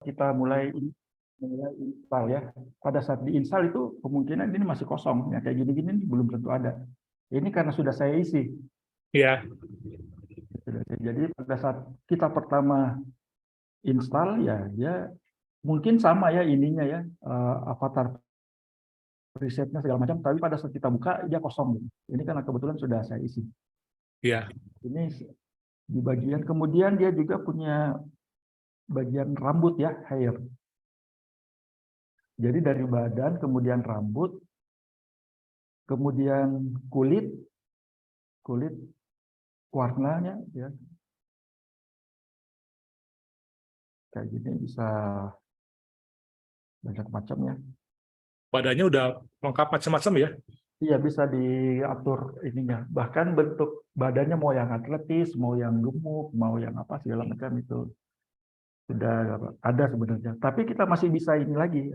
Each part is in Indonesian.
kita mulai install ya, pada saat diinstal itu kemungkinan ini masih kosong, ya kayak gini-gini belum tentu ada. Ini karena sudah saya isi. Iya. Jadi pada saat kita pertama install ya, dia mungkin sama ya ininya ya, avatar presetnya segala macam, tapi pada saat kita buka dia kosong. Ini karena kebetulan sudah saya isi. Iya. Ini di bagian, kemudian dia juga punya bagian rambut ya, hair. Jadi dari badan, kemudian rambut, kemudian kulit warnanya ya. Kayak gini bisa banyak macam ya. Badannya udah lengkap macam-macam ya. Iya, bisa diatur ininya. Bahkan bentuk badannya mau yang atletis, mau yang gemuk, mau yang apa segala macam itu sudah ada sebenarnya. Tapi kita masih bisa ini lagi,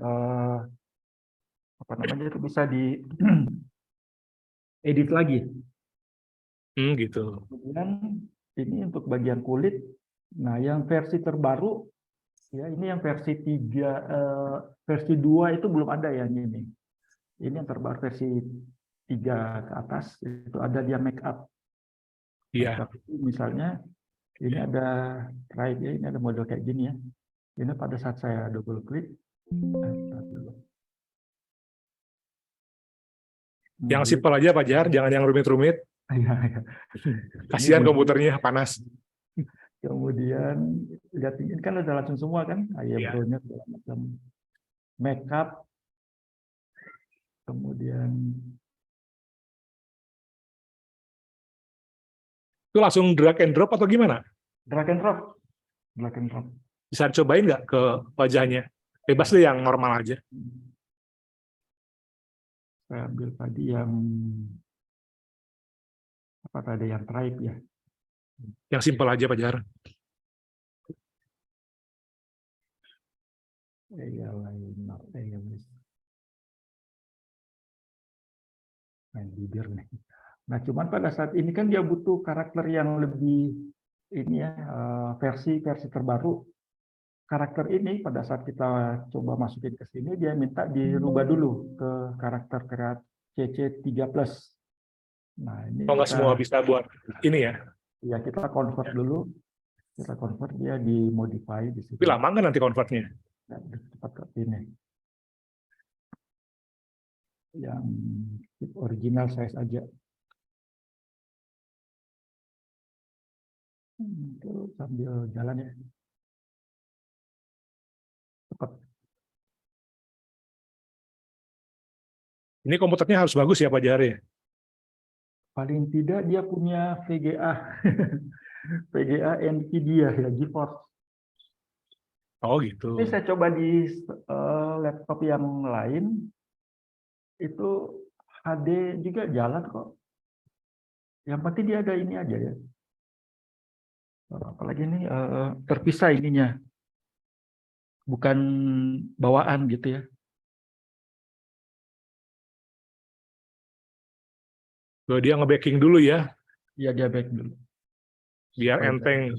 apa namanya itu bisa di edit lagi. Gitu. Kemudian ini untuk bagian kulit. Nah, yang versi terbaru ya ini yang versi 3, versi 2 itu belum ada ya ini. Ini yang terbaru versi 3 ke atas itu ada dia make up. Iya. Make up itu misalnya ini ada right ya, ini ada model kayak gini ya. Ini pada saat saya double klik. Yang simpel aja Pak Jar, jangan yang rumit-rumit. Kasihan komputernya panas. Kemudian lihat ini kan udah langsung semua kan, eyebrow-nya segala macam, makeup, kemudian Itu langsung drag and drop atau gimana? drag and drop, drag and drop. Bisa cobain nggak ke wajahnya? Bebas deh yang normal aja. Saya ambil tadi yang apa tadi yang tribe ya. Yang simpel aja Pak Jar. Main bibir nih. Nah, cuman pada saat ini kan dia butuh karakter yang lebih ini ya, versi terbaru. Karakter ini pada saat kita coba masukin ke sini dia minta dirubah dulu ke karakter CC3+. Nah, ini Kalau nggak semua bisa buat ini ya. Ya, kita convert dulu. Kita convert dia dimodify di situ. Tapi lama nggak nanti convertnya? Cepat ke sini. Yang original size aja. Itu sambil jalan ya. Cepat. Ini komputernya harus bagus ya Pak Jar ya? Paling tidak dia punya VGA. VGA NVIDIA ya, GeForce. Oh gitu. Ini saya coba di laptop yang lain. Itu HD juga jalan kok. Yang penting dia ada ini aja ya. Apalagi ini terpisah ininya. Bukan bawaan gitu ya. Dia nge-backing dulu ya. Iya, dia back dulu. Biar enteng.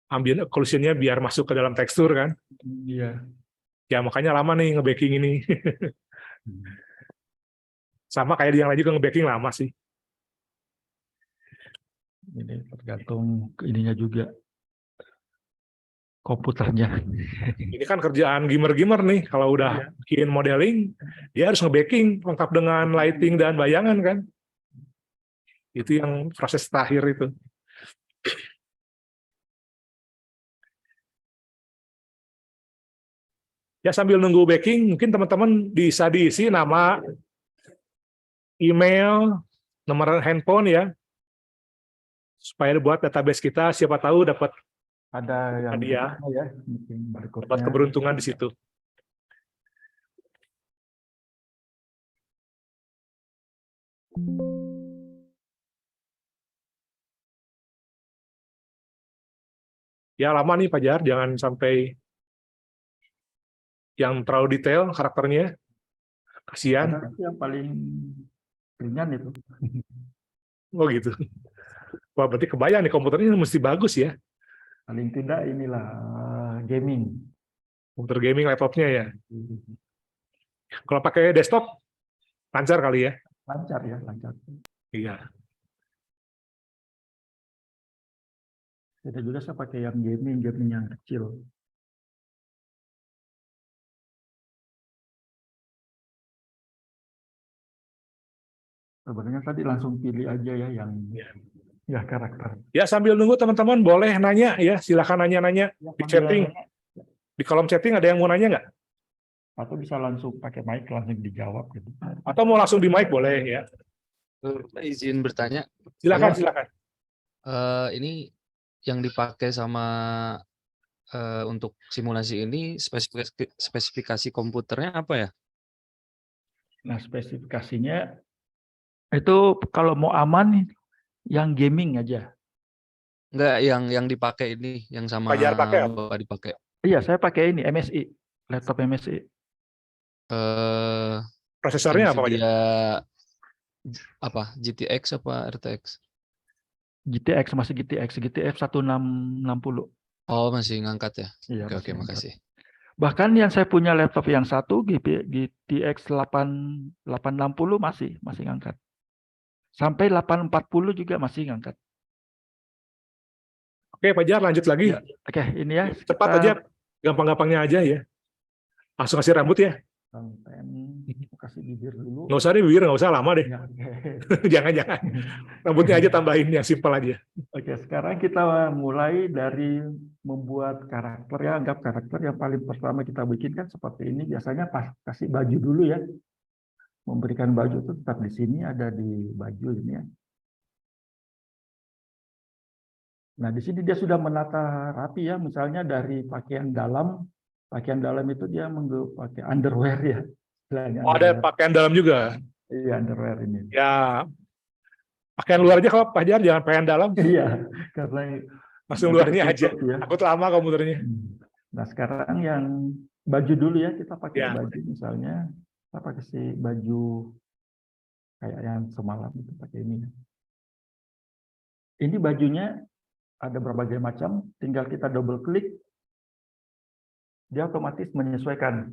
Ambient occlusion-nya biar masuk ke dalam tekstur kan. Iya. Ya makanya lama nih nge-backing ini. Sama kayak yang lain juga nge-backing lama sih. Ini tergantung ininya juga. Komputernya. Ini kan kerjaan gamer-gamer nih. Kalau udah bikin modeling, dia harus nge-backing lengkap dengan lighting dan bayangan kan. Itu yang proses terakhir itu. Ya sambil nunggu backing, mungkin teman-teman bisa diisi nama, email, nomor handphone ya, supaya buat database kita, siapa tahu dapat ada yang hadiah, ya, dapat keberuntungan di situ. Ya lama nih Pak Jar, jangan sampai yang terlalu detail karakternya, kasihan. Yang paling ringan itu. Oh gitu. Wah berarti kebayang nih komputernya mesti bagus ya. Paling tidak inilah gaming. Komputer gaming laptopnya ya. Kalau pakai desktop lancar kali ya. Lancar ya, lancar. Iya. Ada juga saya pakai yang gaming yang kecil. Sebenarnya tadi langsung pilih aja ya yang ya karakter. Ya, sambil nunggu teman-teman boleh nanya ya, silakan nanya-nanya di chatting. Di kolom chatting ada yang mau nanya nggak? Atau bisa langsung pakai mic langsung dijawab gitu. Atau mau langsung di mic boleh ya. Izin bertanya. Silakan, silakan. Ini yang dipakai sama untuk simulasi ini spesifikasi komputernya apa ya? Nah, spesifikasinya itu kalau mau aman yang gaming aja. Enggak, yang dipakai ini, yang sama Fajar pakai apa? Bapak dipakai. Iya, saya pakai ini MSI, laptop MSI. Prosesornya apa aja? Nvidia apa? GTX apa RTX? GTX masih GTX 1660. Oh, masih ngangkat ya? Iya, Oke, masih ngangkat. makasih. Bahkan yang saya punya laptop yang satu GTX 860 masih ngangkat. Sampai 840 juga masih ngangkat. Oke, Fajar lanjut lagi. Ya, oke, ini ya. Cepat aja, gampang-gampangnya aja ya. Langsung kasih rambut ya. Kasih bibir dulu. Nggak usah deh bibir, nggak usah lama deh. Ya, oke. Jangan-jangan. Rambutnya aja tambahin yang simpel aja. Oke, sekarang kita mulai dari membuat karakter ya. Anggap karakter yang paling pertama kita bikin kan seperti ini. Biasanya pas kasih baju dulu ya. Memberikan baju itu tetap di sini, ada di baju ini ya. Nah, di sini dia sudah menata rapi ya. Misalnya dari pakaian dalam itu dia pakai underwear ya. Oh, ada pakaian dalam juga. Iya, underwear ini. Ya, pakaian luar aja kalau Fajar, jangan pakaian dalam. Iya, karena Langsung luarnya aja. ya. Takut lama komputernya. Nah, sekarang yang baju dulu ya, kita pakai Ya. baju misalnya, kita pakai si baju kayak yang semalam itu pakai ini. Ini bajunya ada berbagai macam, tinggal kita double klik, dia otomatis menyesuaikan.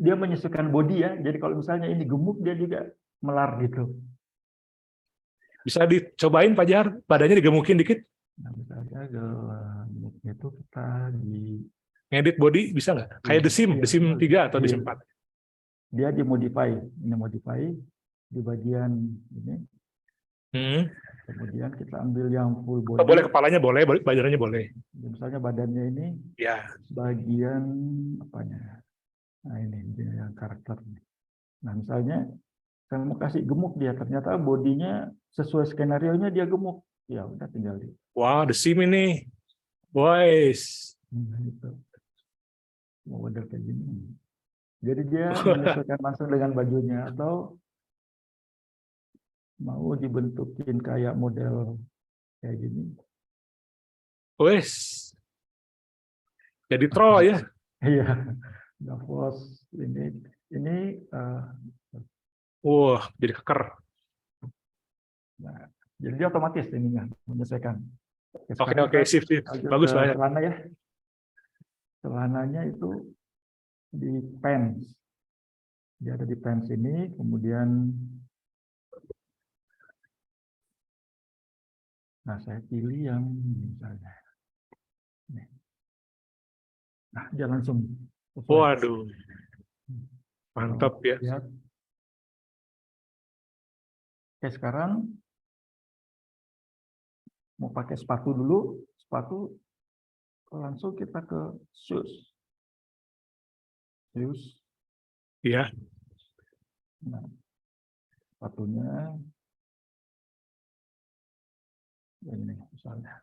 Dia menyesuaikan body ya, jadi kalau misalnya ini gemuk, dia juga melar gitu. Bisa dicobain Fajar, badannya digemukin dikit. Nah, misalnya gemuknya itu kita di Ngedit body bisa nggak? Kayak The Sim 3 atau The Sim 4. Dia dimodify, ini modify di bagian ini. Kemudian kita ambil yang full body. Boleh kepalanya boleh, badannya boleh. Misalnya badannya ini, Ya. bagian apanya? Nah ini dia yang karakter. Nah misalnya saya mau kasih gemuk dia, ternyata bodinya sesuai skenario-nya dia gemuk. Ya udah tinggal di. Wah, The Sim ini, boys. Gitu. Mau model kayak gini. Jadi dia menyesuaikan langsung dengan bajunya atau mau dibentukin kayak model kayak gini. Wes. Jadi troll ya. Iya. Davos ini Wah, jadi keker. nah, jadi dia otomatis ininya menyesuaikan. Oke, sip. Bagus lah ya. Celana ya. Celananya itu di pants. Dia ada di pants ini, kemudian nah saya pilih yang misalnya. Nah, dia langsung. Waduh. Mantap ya. Lihat. Oke, sekarang mau pakai sepatu dulu. Sepatu langsung kita ke shoes. Shoes. Iya. Nah, sepatunya ini misalnya.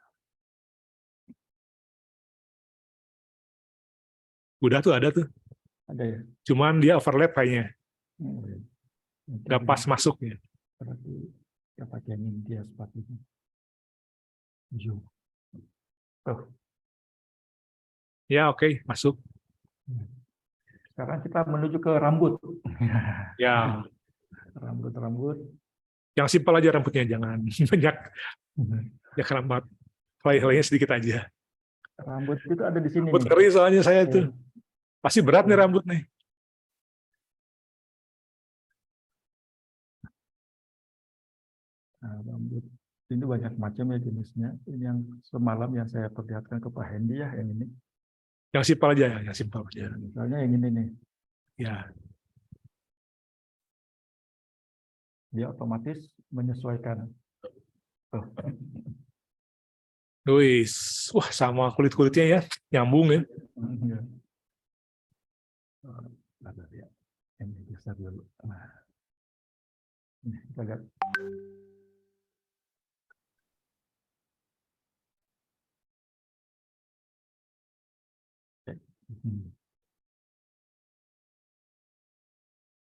Udah tuh ada tuh. Ada ya. Cuman dia overlap kayaknya. Nanti Nggak pas masuknya. berarti kita pakai ini dia sepatunya. Tuh. Ya oke, masuk. Sekarang kita menuju ke rambut. Ya. Rambut. Yang simpel aja rambutnya, jangan banyak rambut. Helai-helainya sedikit aja. Rambut itu ada di sini Rambut nih. keri soalnya saya Oke. tuh. Pasti berat nih rambut nih. Nah, rambut ini banyak macam ya jenisnya. Ini yang semalam yang saya perlihatkan ke Pak Hendy ya, yang ini. Yang simpel aja ya, yang simpel aja. Misalnya yang ini nih, Ya. dia otomatis menyesuaikan. Tuh. Wih, wah sama kulit-kulitnya ya, nyambung ya. Ya. Ada dia. Ini geser dulu. Nah, ini kita lihat.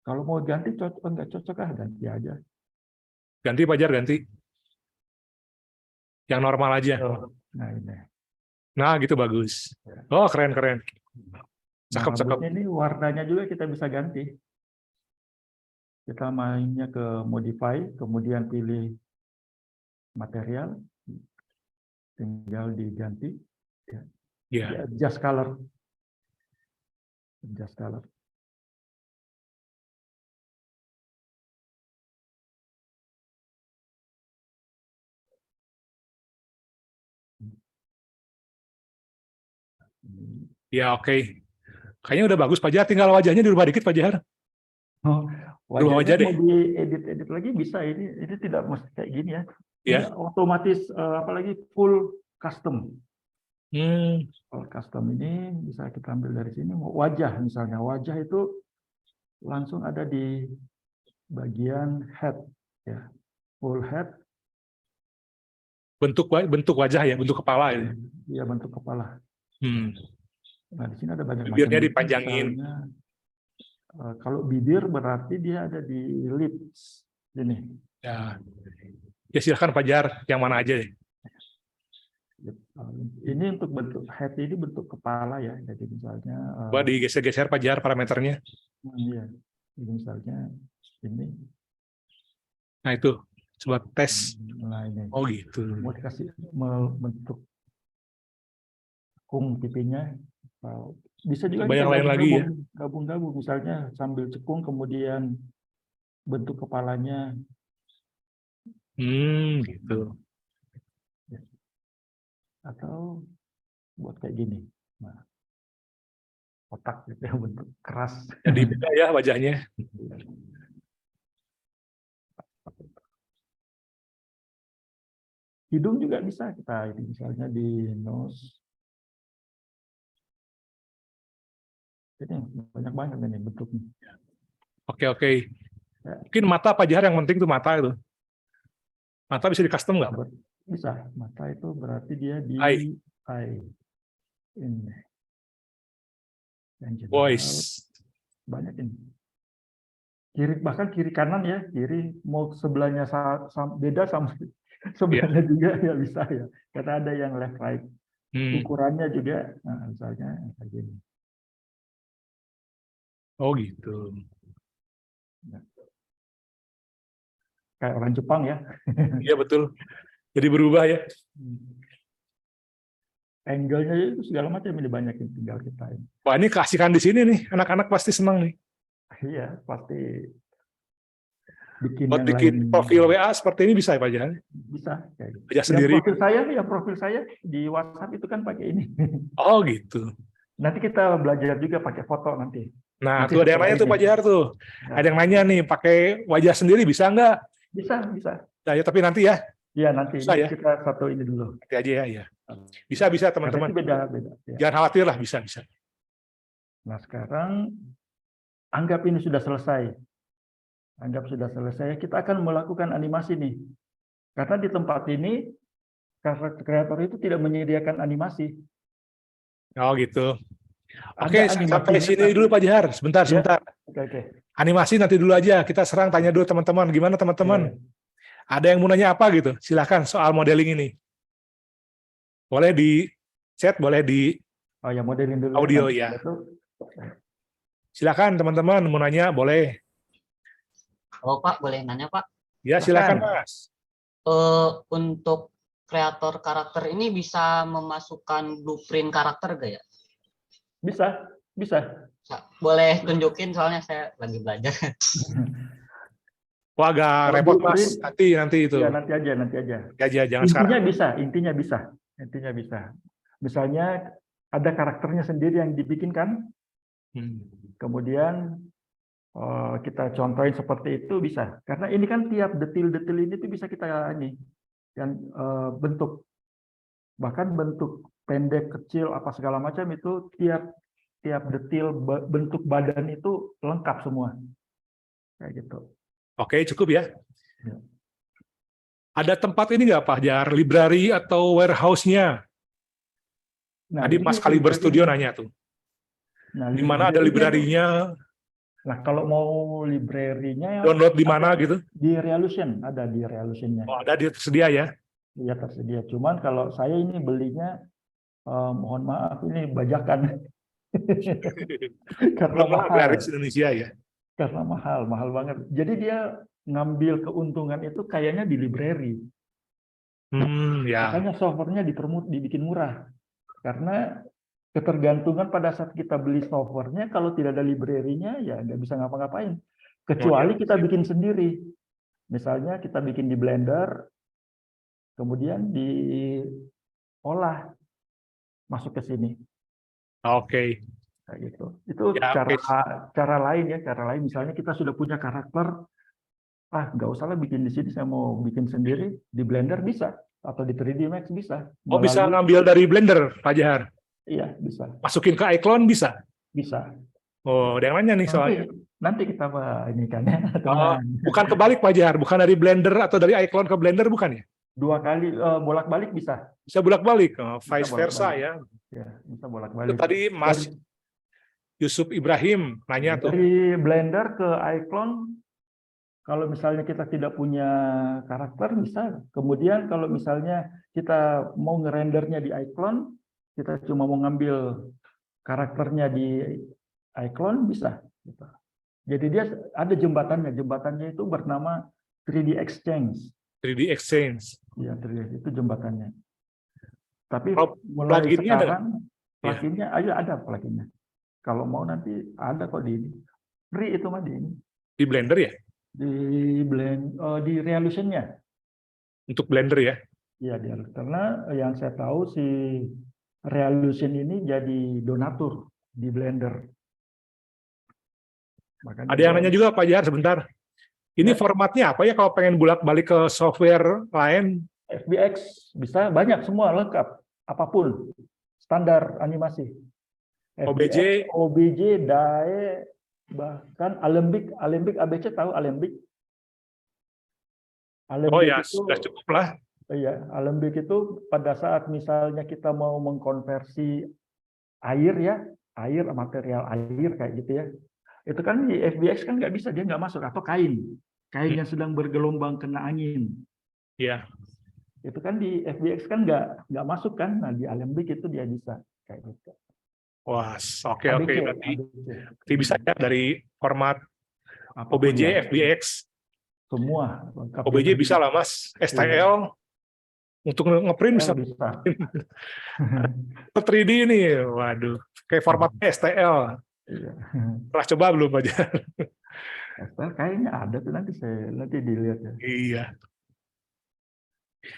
Kalau mau ganti cocok enggak cocok ah ganti aja. Ganti Pajar, ganti. Yang normal aja. Nah ini. Nah, gitu bagus. Oh, keren-keren. Nah, Cakep-cakep. rambutnya ini warnanya juga kita bisa ganti. Kita mainnya ke modify, kemudian pilih material, tinggal diganti. Ya. Ya. Adjust color. Adjust color. Ya, oke. Kayaknya udah bagus Pak Jar, tinggal wajahnya dirubah dikit Pak Jar. Oh, Berubah wajah wajahnya deh. mau diedit-edit lagi bisa. Ini tidak mesti kayak gini ya. Ini Ya. otomatis apalagi full custom. Hmm. Full custom ini bisa kita ambil dari sini. Wajah misalnya, wajah itu langsung ada di bagian head ya. Full head. Bentuk wajah ya, bentuk kepala ya. Iya, bentuk kepala. Hmm. Nah, di sini ada banyak Bibirnya macam. dipanjangin. Misalnya, kalau bibir berarti dia ada di lips. Ini. Ya. Ya silakan Pak Jar, yang mana aja deh. Ini untuk bentuk head ini bentuk kepala ya. Jadi misalnya Coba digeser-geser Pak Jar parameternya. iya. Jadi misalnya ini. Nah itu, coba tes. Nah ini. Oh gitu. Mau dikasih bentuk kung pipinya. Bisa juga Coba kita yang lain lagi ya. gabung-gabung misalnya sambil cekung kemudian bentuk kepalanya. Gitu. Atau buat kayak gini. Nah, kotak gitu ya, bentuk keras. Jadi beda ya wajahnya. Hidung juga bisa kita ini misalnya di nose. Ini banyak-banyak ini bentuknya. Oke. Mungkin mata Pak Jar yang penting tuh mata itu. Mata bisa di custom nggak? Bisa. Mata itu berarti dia di eye. Ini. Yang general, Voice. banyak ini. Bahkan kiri kanan ya, kiri mau sebelahnya beda sama sebelahnya juga ya bisa ya. Karena ada yang left right. Ukurannya juga, nah, misalnya kayak gini. Oh gitu. Kayak orang Jepang ya. Iya betul. Jadi berubah ya. Angle-nya itu segala macam ini banyak yang tinggal kita ini. Wah ini keasikan di sini nih. Anak-anak pasti senang nih. Iya, pasti bikin Buat yang bikin lain. profil WA seperti ini bisa ya Pak Jar? Bisa. Kayak gitu. Aja sendiri. Profil saya di WhatsApp itu kan pakai ini. Oh gitu. Nanti kita belajar juga pakai foto nanti. Nah, Nanti tuh ada yang nanya tuh Pak Jar tuh. Ada yang nanya nih, pakai wajah sendiri bisa nggak? Bisa. Nah, ya, tapi nanti ya. Iya, nanti Bisa, ya? kita satu ini dulu. Nanti aja ya. Bisa teman-teman. Beda. Ya. Jangan khawatir lah, bisa. Nah, sekarang anggap ini sudah selesai. Kita akan melakukan animasi nih. Karena di tempat ini kreator itu tidak menyediakan animasi. Oh gitu. Oke, sampai sini dulu Pak Jar. Sebentar. Oke. Animasi nanti dulu aja. Kita serang tanya dulu teman-teman. Gimana teman-teman? Ada yang mau nanya apa gitu? Silakan soal modeling ini. Boleh di chat, boleh di modeling dulu. Audio ya. Silakan teman-teman mau nanya, boleh. Oh Pak, boleh nanya Pak? Ya silakan Mas. Untuk kreator karakter ini bisa memasukkan blueprint karakter gak ya? Bisa, bisa. Boleh tunjukin soalnya saya lagi belajar. Wah, agak Kalau repot Mas. blueprint, Nanti itu. ya nanti aja. Jangan sekarang. Intinya bisa. Misalnya ada karakternya sendiri yang dibikin kan, kemudian kita contohin seperti itu bisa. Karena ini kan tiap detil-detil ini tuh bisa kita dan bentuk, bahkan bentuk pendek, kecil, apa segala macam itu tiap detil bentuk badan itu lengkap semua, kayak gitu. Oke, cukup ya. Ya. Ada tempat ini nggak Pak Jar, library atau warehouse-nya? Nah, Tadi ini Mas Kaliber library- Studio nanya tuh. Nah, Di mana ada library-nya? Nah, kalau mau library-nya Download di mana gitu? di Reolution, ada di Reolution-nya. Oh, ada tersedia ya? Iya, tersedia. Cuman kalau saya ini belinya, mohon maaf, ini bajakan. Karena Belum mahal. library Indonesia ya? Karena mahal banget. Jadi dia ngambil keuntungan itu kayaknya di library. Ya. Makanya softwarenya dibikin murah. Karena ketergantungan pada saat kita beli softwarenya, kalau tidak ada library-nya, ya nggak bisa ngapa-ngapain. Kecuali kita bikin sendiri. Misalnya kita bikin di Blender, kemudian diolah, masuk ke sini. Oke. Kayak gitu. Itu Ya, cara lain ya, cara lain. Misalnya kita sudah punya karakter, nggak usah lah bikin di sini, saya mau bikin sendiri di Blender bisa, atau di 3D Max bisa. Oh, bisa ngambil dari Blender, Pak Jahar? Iya, bisa. Masukin ke iClone bisa? Bisa. Oh, ada yang nanya nih soalnya. Nanti kita ini kan ya. Bukan kebalik Pak Jahar, bukan dari Blender atau dari iClone ke Blender, bukan ya? 2 kali bolak-balik bisa. Bisa bolak-balik, vice Bisa versa bolak-balik. ya. Ya, bisa bolak-balik. Itu tadi Mas Yusuf Ibrahim nanya tuh. Dari Blender ke iClone, kalau misalnya kita tidak punya karakter bisa. Kemudian kalau misalnya kita mau ngerendernya di iClone, kita cuma mau ngambil karakternya di iClone bisa. Jadi dia ada jembatannya. Jembatannya itu bernama 3D Exchange. 3D Exchange. Iya, 3D itu jembatannya. Tapi Kalau mulai plugin-nya sekarang ada? plugin-nya ada plugin-nya. Kalau mau nanti ada kok di ini. Free itu mah di ini. Di Blender ya? Di Reolution-nya. Untuk Blender ya? Iya, karena yang saya tahu si Reolution ini jadi donatur di Blender. Makanya Ada yang nanya juga Pak Jahar sebentar. Ini formatnya apa ya kalau pengen bolak-balik ke software lain? FBX bisa banyak semua lengkap, apapun standar animasi. OBJ, DAE, bahkan Alembic ABC, tahu Alembic? Oh ya, sudah cukup lah. Iya, Alembic itu pada saat misalnya kita mau mengkonversi air ya, material air kayak gitu ya. Itu kan di FBX kan nggak bisa, dia nggak masuk, atau kain yang sedang bergelombang kena angin. Iya. Itu kan di FBX kan nggak masuk kan, nah di Alembic itu dia bisa kayak gitu. Wah, oke. Berarti bisa ya dari format Apapun OBJ, ya. FBX. Semua lengkap. OBJ bisa lah Mas, STL. Untuk ngeprint bisa. 3D ini, waduh. Kayak formatnya STL. Iya. Pernah coba belum aja? STL kayaknya ada tuh, nanti dilihat ya. Iya.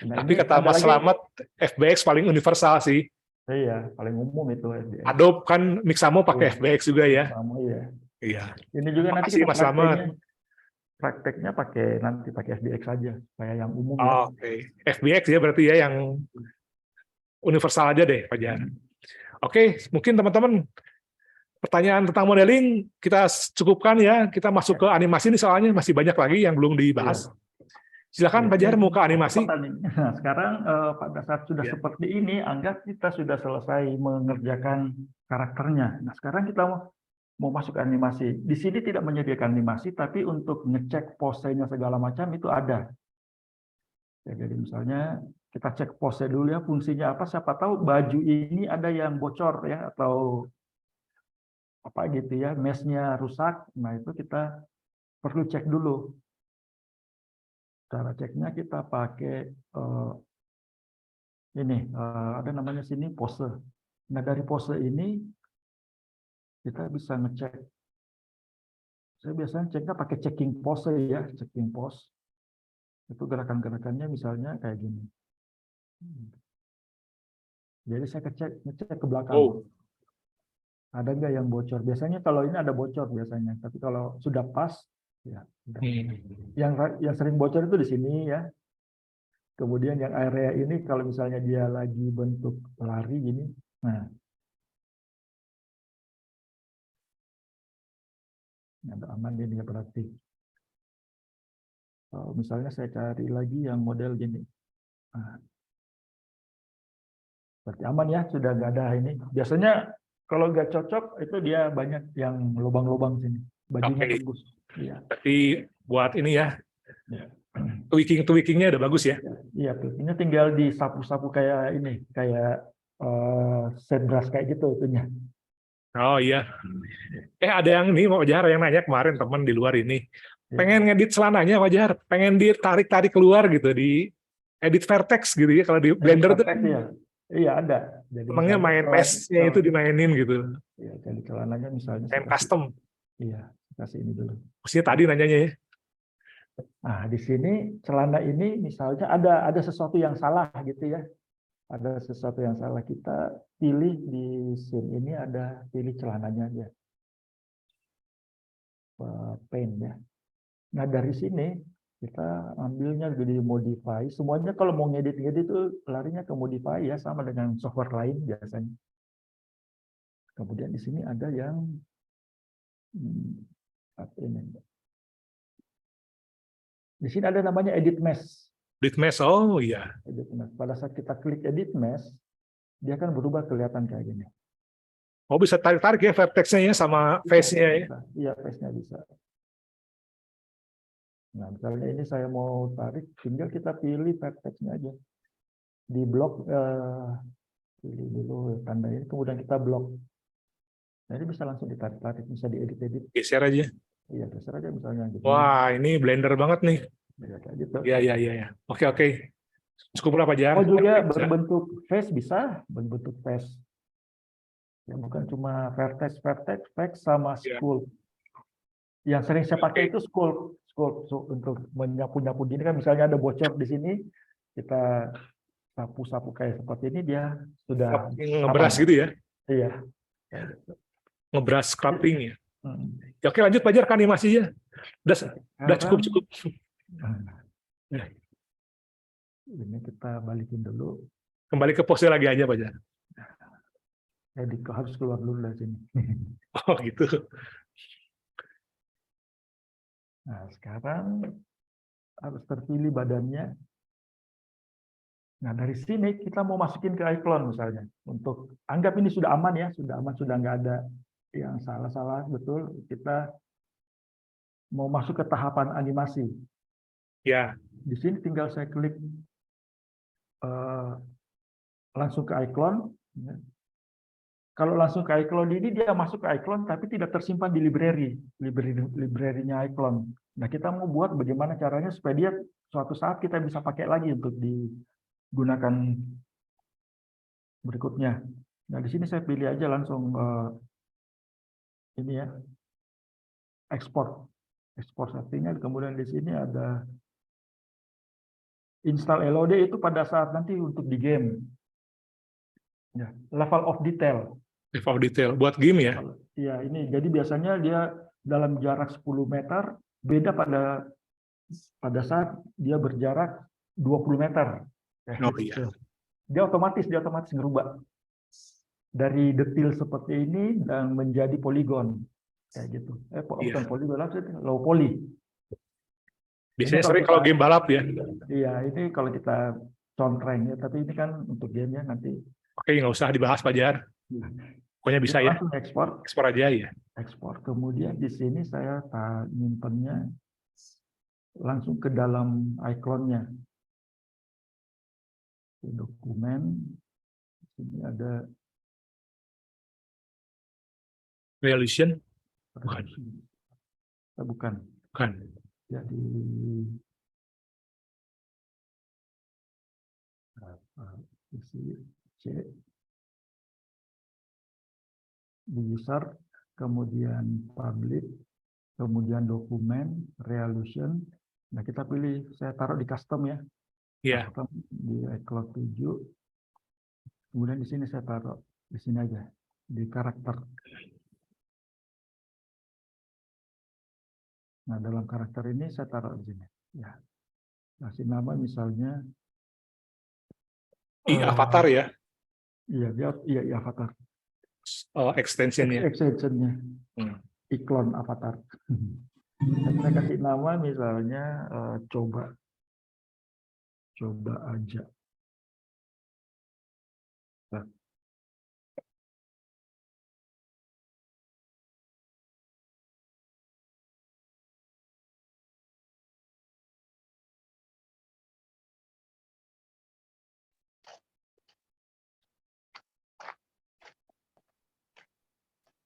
Nah, tapi kata Mas Slamet, FBX paling universal sih. Iya, paling umum itu FBX. Adobe kan Mixamo pakai FBX juga ya. Sama ya. Iya. Ini juga nanti kita Mas Slamet. prakteknya pakai FBX saja, kayak yang umum. Oke. FBX ya berarti ya yang universal aja deh Pak Jan. Oke, mungkin teman-teman pertanyaan tentang modeling kita cukupkan ya. Kita masuk ke animasi ini soalnya masih banyak lagi yang belum dibahas. Silakan Pak Jar mau ke animasi. Nah, sekarang pada saat sudah seperti ini, anggap kita sudah selesai mengerjakan karakternya. Nah, sekarang kita mau masuk ke animasi. Di sini tidak menyediakan animasi, tapi untuk ngecek posenya segala macam itu ada. Ya, jadi misalnya kita cek pose dulu ya, fungsinya apa, siapa tahu baju ini ada yang bocor ya, atau apa gitu ya, mesh-nya rusak. Nah, itu kita perlu cek dulu. Cara ceknya kita pakai ini ada namanya sini pose. Nah, dari pose ini kita bisa ngecek. Saya biasanya ceknya pakai checking pose ya, checking pose. Itu gerakan-gerakannya misalnya kayak gini. Jadi saya ngecek ke belakang. Oh. Ada nggak yang bocor? Biasanya kalau ini ada bocor biasanya, tapi kalau sudah pas, ya udah. Yang sering bocor itu di sini ya. Kemudian yang area ini kalau misalnya dia lagi bentuk lari gini, nah ada aman ini ya berarti. Kalau misalnya saya cari lagi yang model gini, nah, berarti aman ya, sudah nggak ada ini. Biasanya kalau nggak cocok itu dia banyak yang lubang-lubang sini. Bajunya Oke. bagus. Iya. Tapi buat ini ya, Ya. tweakingnya udah bagus ya. Iya tuh. Ini tinggal disapu-sapu kayak ini, kayak sandbrush kayak gitu itunya. Oh iya. Ada yang nih Wajar yang nanya kemarin teman di luar ini. Pengen ngedit celananya Wajar, pengen ditarik-tarik keluar gitu di edit vertex gitu ya kalau di Blender tuh. Iya. Iya ada. Jadi Emangnya main mesh-nya itu dimainin gitu. Iya, jadi celananya misalnya Main custom. Iya, kasih ini dulu. Maksudnya tadi nanyanya ya. Nah, di sini celana ini misalnya ada sesuatu yang salah gitu ya. Ada sesuatu yang salah, kita pilih di scene ini ada pilih celananya aja. Paint ya. Nah, dari sini kita ambilnya di modify. Semuanya kalau mau ngedit-ngedit itu larinya ke modify ya, sama dengan software lain biasanya. Kemudian di sini ada yang ini. Di sini ada namanya edit mesh. Edit mesh, oh iya. Edit mesh. Pada saat kita klik edit mesh, dia akan berubah kelihatan kayak gini. Oh bisa tarik-tarik ya vertex-nya ya sama face-nya ya. Iya, face-nya bisa. Nah, misalnya ini saya mau tarik, tinggal kita pilih vertex-nya aja. Di blok, pilih dulu tanda ini, kemudian kita blok. Nah, ini bisa langsung ditarik-tarik, bisa diedit-edit. Geser aja. Iya, geser aja misalnya. Gitu. Wah, ini Blender banget nih. Ya, kayak gitu. Iya. Oke. Cukup berapa Jar? Oh, juga berbentuk face bisa, berbentuk face. Ya, bukan cuma vertex, face sama sculpt. Yang sering saya pakai itu sculpt untuk menyapu-nyapu ini kan misalnya ada bocor di sini, kita sapu-sapu kayak seperti ini dia sudah ngebras gitu ya. Iya. Ngebras scrubbing ya. Ya, oke lanjut Pak Jar ke animasinya. Udah cukup. Ini kita balikin dulu. Kembali ke pose lagi aja Pak Jar. Harus keluar dulu dari sini. Oh gitu. Nah, sekarang harus terpilih badannya. Nah, dari sini kita mau masukin ke icon misalnya. Untuk anggap ini sudah aman ya, sudah aman, sudah nggak ada yang salah-salah, betul. Kita mau masuk ke tahapan animasi. Ya. Di sini tinggal saya klik langsung ke icon. Kalau langsung ke icon ini dia masuk ke icon tapi tidak tersimpan di library-nya icon. Nah, kita mau buat bagaimana caranya supaya dia suatu saat kita bisa pakai lagi untuk digunakan berikutnya. Nah, di sini saya pilih aja langsung ini ya, export settingnya. Kemudian di sini ada install LOD itu pada saat nanti untuk di game. Ya, level of detail. Level of detail buat game ya. Iya, ini jadi biasanya dia dalam jarak 10 meter beda pada saat dia berjarak 20 meter. Oh iya. Dia otomatis ngerubah dari detail seperti ini dan menjadi poligon kayak gitu. Bukan poligon, low poly. Biasanya sering kalau game balap ya. Iya, ini kalau kita contreng ya, tapi ini kan untuk gamenya nanti. Oke, nggak usah dibahas Pak Jar. Pokoknya bisa ya. Langsung ekspor aja ya. Ekspor. Kemudian di sini saya nyimpennya langsung ke dalam iconnya. Dokumen. Di sini ada Resolution. Bukan. Jadi isi C, di user, kemudian public, kemudian dokumen, resolution. Nah, kita pilih, saya taruh di custom ya. Iya. Custom di iCloud 7. Kemudian di sini saya taruh, di sini aja, di karakter. Nah, dalam karakter ini saya taruh di sini. Ya. Kasih nama misalnya Avatar ya, iya, iya avatar. extensionnya. Extensionnya. Hmm. Iklan avatar. Saya kasih nama misalnya coba aja. Nah.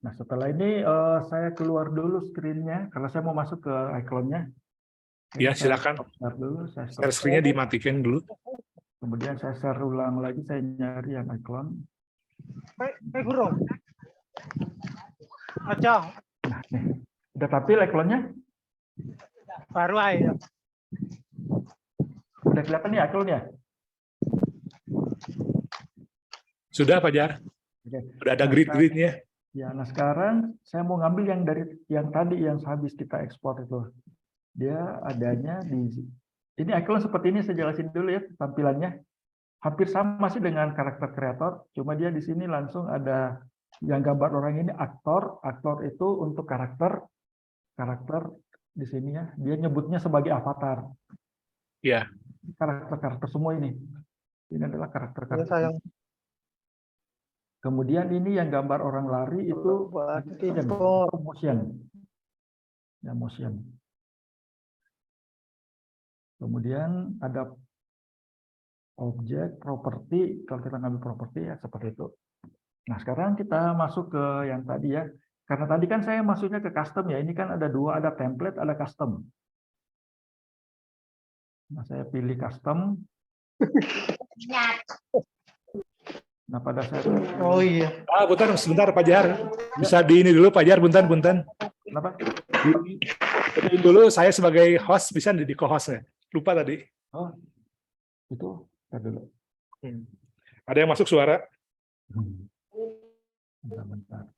Nah, setelah ini saya keluar dulu screen-nya karena saya mau masuk ke ikonnya. Ya, silakan. Saya Share screen-nya dimatikan dulu. Kemudian saya share ulang lagi, saya nyari yang icon. Guru. Aja. Nah, nih. Udah tampil ikonnya? Baru aja. Udah kelihatan nih ikonnya? Sudah, Pak Jar? Oke. Udah ada grid-gridnya. Ya, nah sekarang saya mau ngambil yang dari yang tadi yang habis kita ekspor itu. Dia adanya di ini icon seperti ini, saya jelasin dulu ya tampilannya. Hampir sama sih dengan karakter kreator, cuma dia di sini langsung ada yang gambar orang ini aktor itu untuk karakter di sini ya. Dia nyebutnya sebagai avatar. Iya. Karakter semua ini. Ini adalah karakter. Sayang. Kemudian ini yang gambar orang lari itu motion. Ya, motion. Kemudian ada objek, properti. Kalau kita ngambil properti ya seperti itu. Nah, sekarang kita masuk ke yang tadi ya. Karena tadi kan saya masuknya ke custom ya. Ini kan ada dua, ada template, ada custom. Nah, saya pilih custom. Nah, pada saat Oh iya. Bentar, sebentar Pak Jar. Bisa di ini dulu Pak Jar, buntan. Kenapa? Ini dulu saya sebagai host bisa di co-host-nya. Lupa tadi. Oh, itu dulu. Ada yang masuk suara? Bentar.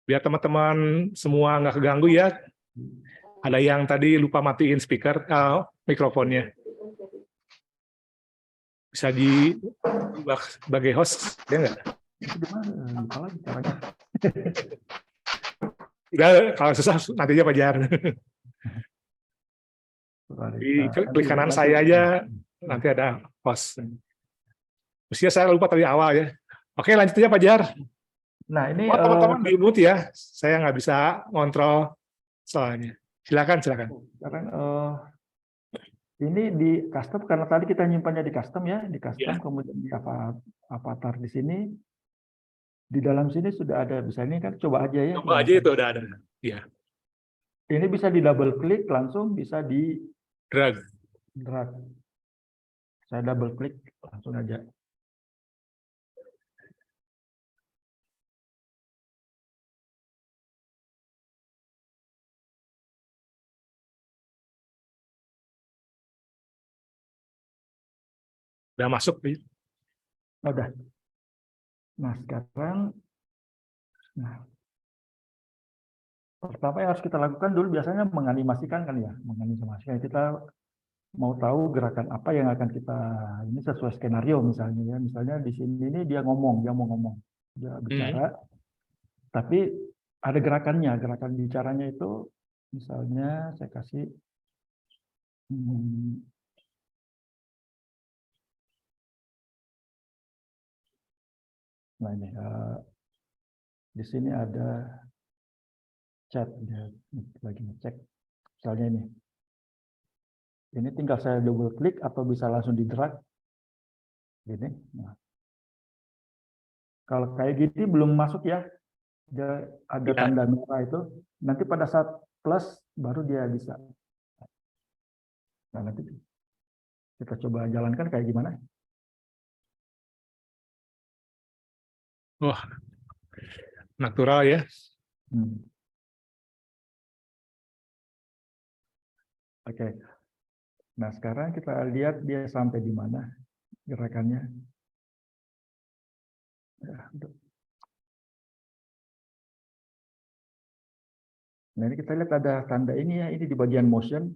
Biar teman-teman semua nggak keganggu ya. Ada yang tadi lupa matiin speaker, mikrofonnya. Bisa di sebagai host, ya nggak? Itu di mana? Lupa lagi caranya. Udah, kalau susah nantinya Pak Jar. Klik kanan saya aja, nanti ada host. Mestinya saya lupa tadi awal ya. Oke, lanjut aja Pak Jar. Nah, ini teman-teman di mute ya. Saya nggak bisa ngontrol soalnya. Silakan. Sekarang ini di custom karena tadi kita nyimpannya di custom ya, di custom kemudian di avatar di sini. Di dalam sini sudah ada, bisa ini kan coba aja ya. Coba aja itu udah ada. Iya. Ini bisa di double klik langsung bisa di drag. Saya double klik langsung aja. Udah masuk, Pak. Udah. Nah, sekarang pertama yang harus kita lakukan dulu biasanya menganimasikan kan ya, menganimasikan. Kita mau tahu gerakan apa yang akan kita ini sesuai skenario misalnya ya. Misalnya di sini ini dia mau ngomong, dia bicara. Tapi ada gerakannya, gerakan bicaranya itu misalnya saya kasih nah ini di sini ada chat, dia lagi ngecek misalnya ini tinggal saya double klik atau bisa langsung di drag gini. Nah, kalau kayak gini belum masuk ya, dia ada tanda merah itu, nanti pada saat plus baru dia bisa. Nah, nanti kita coba jalankan kayak gimana. Wah, natural ya. Hmm. Oke. Nah, sekarang kita lihat dia sampai di mana gerakannya. Ya, nah, ini kita lihat ada tanda ini ya, ini di bagian motion.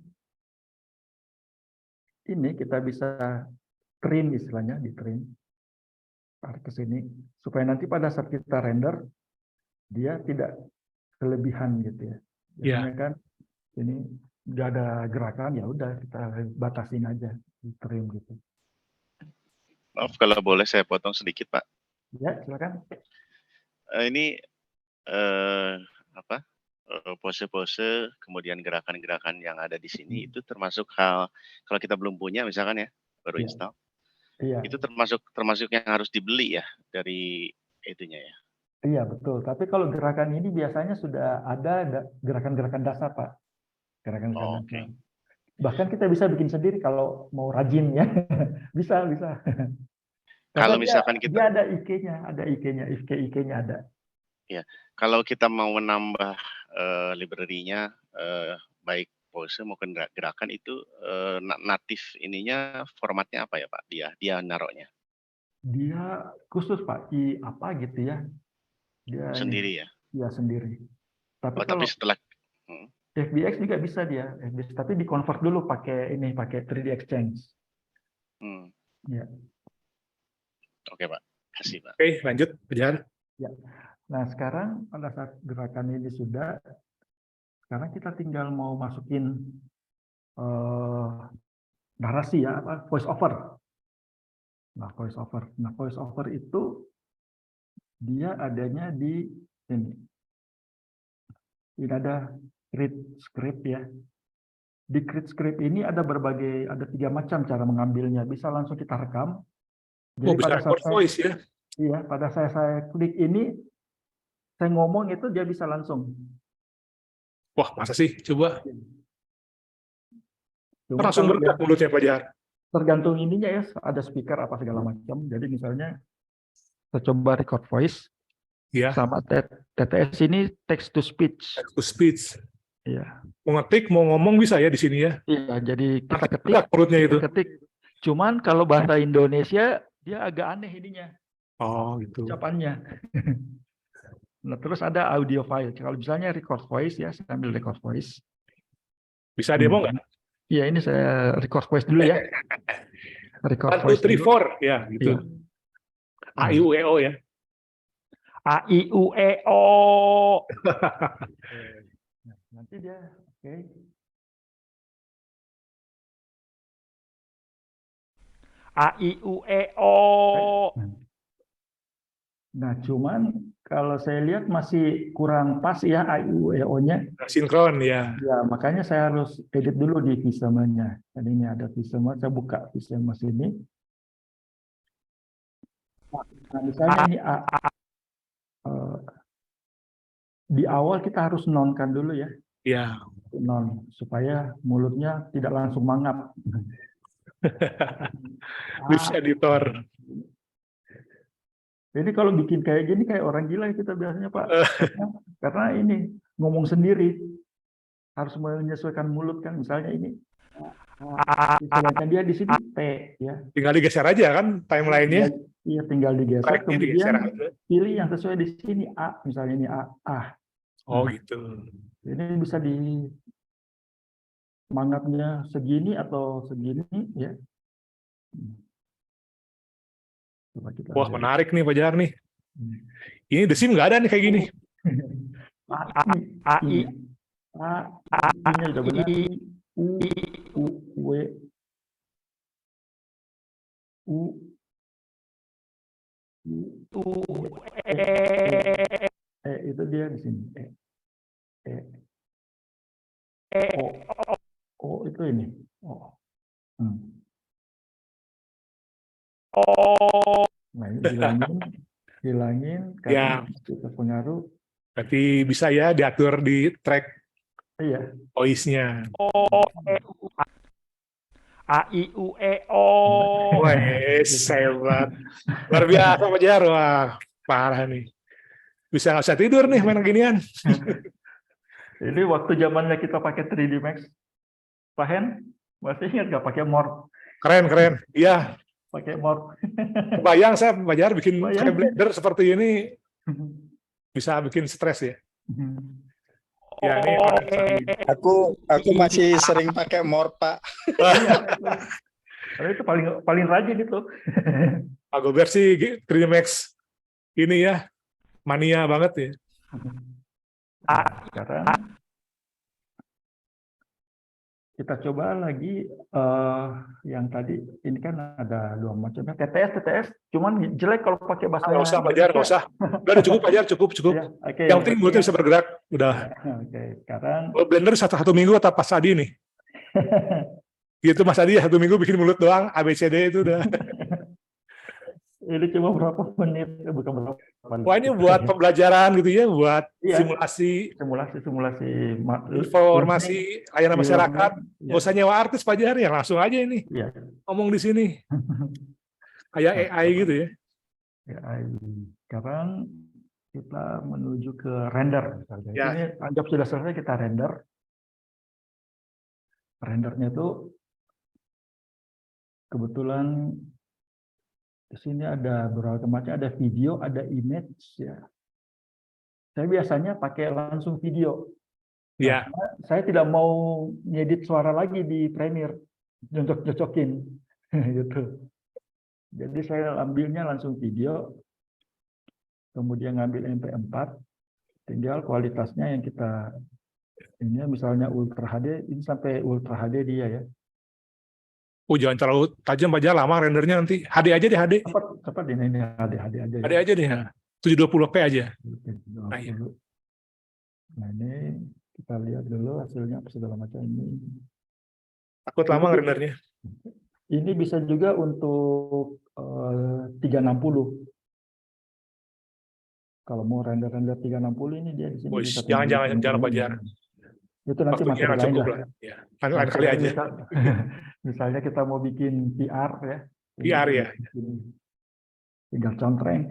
Ini kita bisa trim istilahnya, di trim. Tarik ke sini supaya nanti pada saat kita render dia tidak kelebihan gitu ya. Biasanya kan ini nggak ada gerakan, ya udah kita batasin aja di trim gitu. Maaf kalau boleh saya potong sedikit, Pak. Ya, silakan. Ini apa? Pose-pose, kemudian gerakan-gerakan yang ada di sini itu termasuk hal kalau kita belum punya misalkan ya, baru Iya. install. Iya. Itu termasuk yang harus dibeli ya dari itunya ya. Iya, betul. Tapi kalau gerakan ini biasanya sudah ada gerakan-gerakan dasar, Pak. Gerakan-gerakan Oh, dasar. oke. Bahkan kita bisa bikin sendiri kalau mau rajin ya. Bisa, bisa. Karena Kalau misalkan dia kita ada IK-nya, ada IK-nya, IK-nya ada. ya, kalau kita mau menambah library-nya baik pose maupun gerakan itu natif ininya formatnya apa ya, Pak? Dia naruhnya Dia khusus, Pak, I apa gitu ya. Dia ini, sendiri ya. dia sendiri. Tapi Oh, kalau tapi setelah FBX juga bisa dia, FBX, tapi di convert dulu pakai ini, pakai 3D Exchange. Ya. Oke, Pak. Kasih, Pak. Oke, lanjut, Fajar. Ya. Nah, sekarang pada saat gerakan ini sudah, sekarang kita tinggal mau masukin narasi ya, apa voice over. Nah, voice over. Nah, voice over itu dia adanya di ini. Ini ada create script ya. Di create script ini ada ada 3 macam cara mengambilnya. Bisa langsung kita rekam. Jadi Bisa pada record saat voice ya. iya, pada saya klik ini, saya ngomong itu dia bisa langsung. Wah, masa sih? Coba. Cuma Langsung kalau bergerak mulutnya, Fajar. tergantung ininya ya, ada speaker apa segala macam. Jadi misalnya saya coba record voice Ya, sama TTS ini text to speech. text to speech. Iya. Mau ngetik, mau ngomong bisa ya di sini ya. Iya, jadi kita Nanti ketik, bergerak mulutnya itu. kita ketik. Cuman kalau bahasa Indonesia dia agak aneh ininya, Oh, gitu. ucapannya. Nah, terus ada audio file. Kalau misalnya record voice ya, saya ambil record voice. Bisa demo nggak? Iya, ini saya record voice dulu ya. Record 1, voice 2, 3, dulu. 4. Ya, gitu. Iya. A, I, U, E, O ya. A, I, U, E, O. Nah, nanti dia, oke. A, I, U, E, O. Nah, cuman kalau saya lihat masih kurang pas ya A, I, U, E, O-nya. Sinkron ya. Ya, makanya saya harus edit dulu di Visema-nya. Jadi ini ada Visema, saya buka Visema sini. Nah, misalnya ini A, di awal kita harus nonkan dulu ya. Ya. Non, supaya mulutnya tidak langsung mangap. Lips editor. Jadi kalau bikin kayak gini kayak orang gila kita biasanya, Pak. Karena ini ngomong sendiri harus menyesuaikan mulut kan. Misalnya ini, sedangkan dia di sini T ya. Tinggal digeser aja kan timeline-nya. Iya, tinggal digeser. Track-nya digeser Kemudian aja. pilih yang sesuai di sini A, misalnya ini A. Oh gitu. Ini bisa di mangapnya segini atau segini ya. Coba kita Wah, lihat. menarik nih Pak Jar nih. Ini The Sim nggak ada nih kayak gini. A-I-nya udah benar. U-U-W itu dia di sini. O itu ini. Nah, ini hilangin karena itu pengaruh. Berarti bisa ya diatur di track Iya. voice-nya. A I U E O. Wah, hebat. Luar biasa Pak Jar. Wah, parah nih. Bisa nggak bisa tidur nih main ginian. Ini waktu zamannya kita pakai 3D Max, Pak Hen, masih ingat nggak pakai morph? Keren, keren. Iya, Pakai morph. bayang saya Pak Jar bikin Bayang. pakai Blender seperti ini bisa bikin stres ya. Ya, ini Aku masih sering pakai Morph, Pak. Karena itu paling rajin itu. Pak Gober sih 3D Max ini ya mania banget ya. Sekarang kita coba lagi yang tadi ini kan ada dua macamnya TTS, cuman jelek kalau pakai bahasa. Nggak usah Pak Jar, nggak usah. Udah cukup Pak Jar, cukup. Ya, oke. Yang penting mulutnya bisa bergerak, udah. Oke, sekarang Kalau Blender satu minggu atau pas Adi nih. Gitu Mas Adi 1 minggu bikin mulut doang, ABCD itu udah. ini cuma berapa menit, bukan berapa menit. Wah ini buat pembelajaran gitu ya, buat Iya. simulasi simulasi informasi layanan masyarakat. Ya. Nggak usah nyewa artis Pak Jar, ya langsung aja ini Iya. ngomong di sini. Kayak AI gitu ya. AI. Sekarang kita menuju ke render misalnya. Ya. Ini anggap sudah selesai, kita render. Rendernya itu kebetulan di sini ada beberapa macam, ada video, ada image ya. Saya biasanya pakai langsung video. Ya. Saya tidak mau ngedit suara lagi di Premiere, cocok-cocokin gitu. Jadi saya ambilnya langsung video, kemudian ngambil MP4, tinggal kualitasnya yang kita ini misalnya Ultra HD, ini sampai Ultra HD dia ya. Jangan terlalu tajam Pak Jar, lama rendernya nanti. HD aja deh, HD. Cepat ini HD aja. HD aja deh, 720p aja. Nah, nah ini kita lihat dulu hasilnya segala macam ini. Takut lama rendernya. Ini bisa juga untuk 360. Kalau mau render 360 ini dia di sini. Jangan Pak Jar. Itu nanti Waktunya materi lain cukup lah. lah. Ya. Lain kali aja. Misalnya kita mau bikin PR ya. PR ya. Tinggal contreng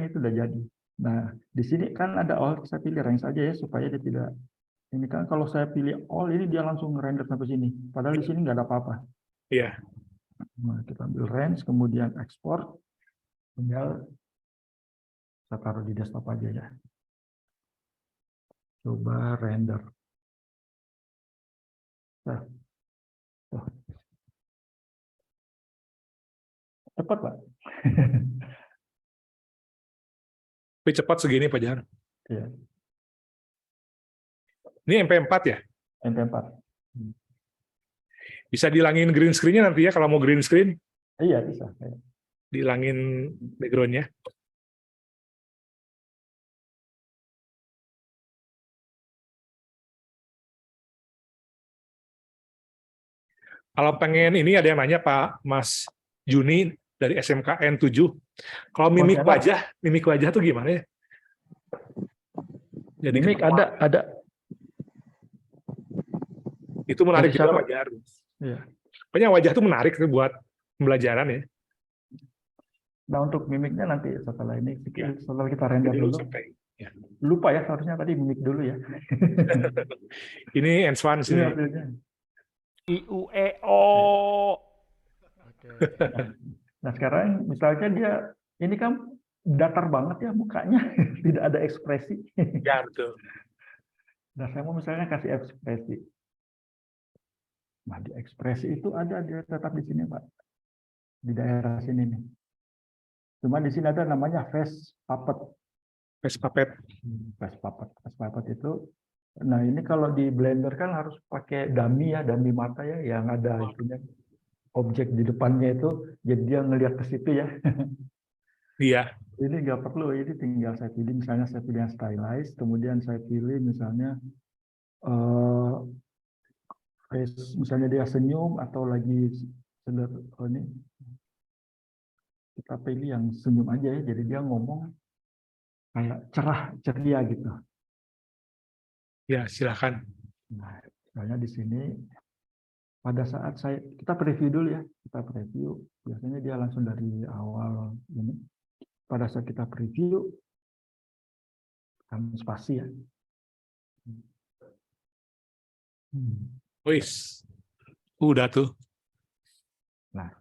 itu udah jadi. Nah, di sini kan ada all, saya pilih range saja ya supaya dia tidak. Ini kan kalau saya pilih all ini dia langsung render sampai sini. Padahal di sini nggak ada apa-apa. Iya. Nah, kita ambil range, kemudian ekspor, tinggal saya taruh di desktop aja ya. Coba render. Nah. Cepat, Pak. Tapi cepat segini Pak Jar. Iya. Ini MP4 ya? MP4. Bisa dihilangin green screen-nya nanti ya, kalau mau green screen. Iya, bisa. Dihilangin background-nya. Kalau pengen ini ada yang nanya Pak Mas Juni dari SMKN 7. Kalau mimik wajah tuh gimana ya? Jadi mimik ada. Itu menarik juga Pak Jar. Iya. Pokoknya wajah itu menarik buat pembelajaran ya. Nah, untuk mimiknya nanti setelah ini, setelah kita render dulu. Ya. Lupa ya, seharusnya tadi mimik dulu ya. Ini Enswan sini. IUEO. Nah, sekarang misalnya dia ini kan datar banget ya mukanya, tidak ada ekspresi. Ya, betul. Nah, saya mau misalnya kasih ekspresi. Nah, di ekspresi itu ada dia tetap di sini, Pak. Di daerah sini nih. Cuma di sini ada namanya face puppet. Face puppet. Face puppet itu. Nah, ini kalau di Blender kan harus pakai dummy ya, dummy mata ya, yang ada itunya objek di depannya itu, jadi dia ngelihat ke situ ya. Iya. Ini nggak perlu, ini tinggal saya pilih, misalnya saya pilih yang stylize, kemudian saya pilih misalnya misalnya dia senyum atau lagi ini, kita pilih yang senyum aja ya, jadi dia ngomong kayak cerah, ceria gitu. Ya, silakan. Nah, misalnya di sini pada saat kita preview dulu ya, kita preview. Biasanya dia langsung dari awal ini. Pada saat kita preview, kan spasi ya. Wis, udah tuh. Nah,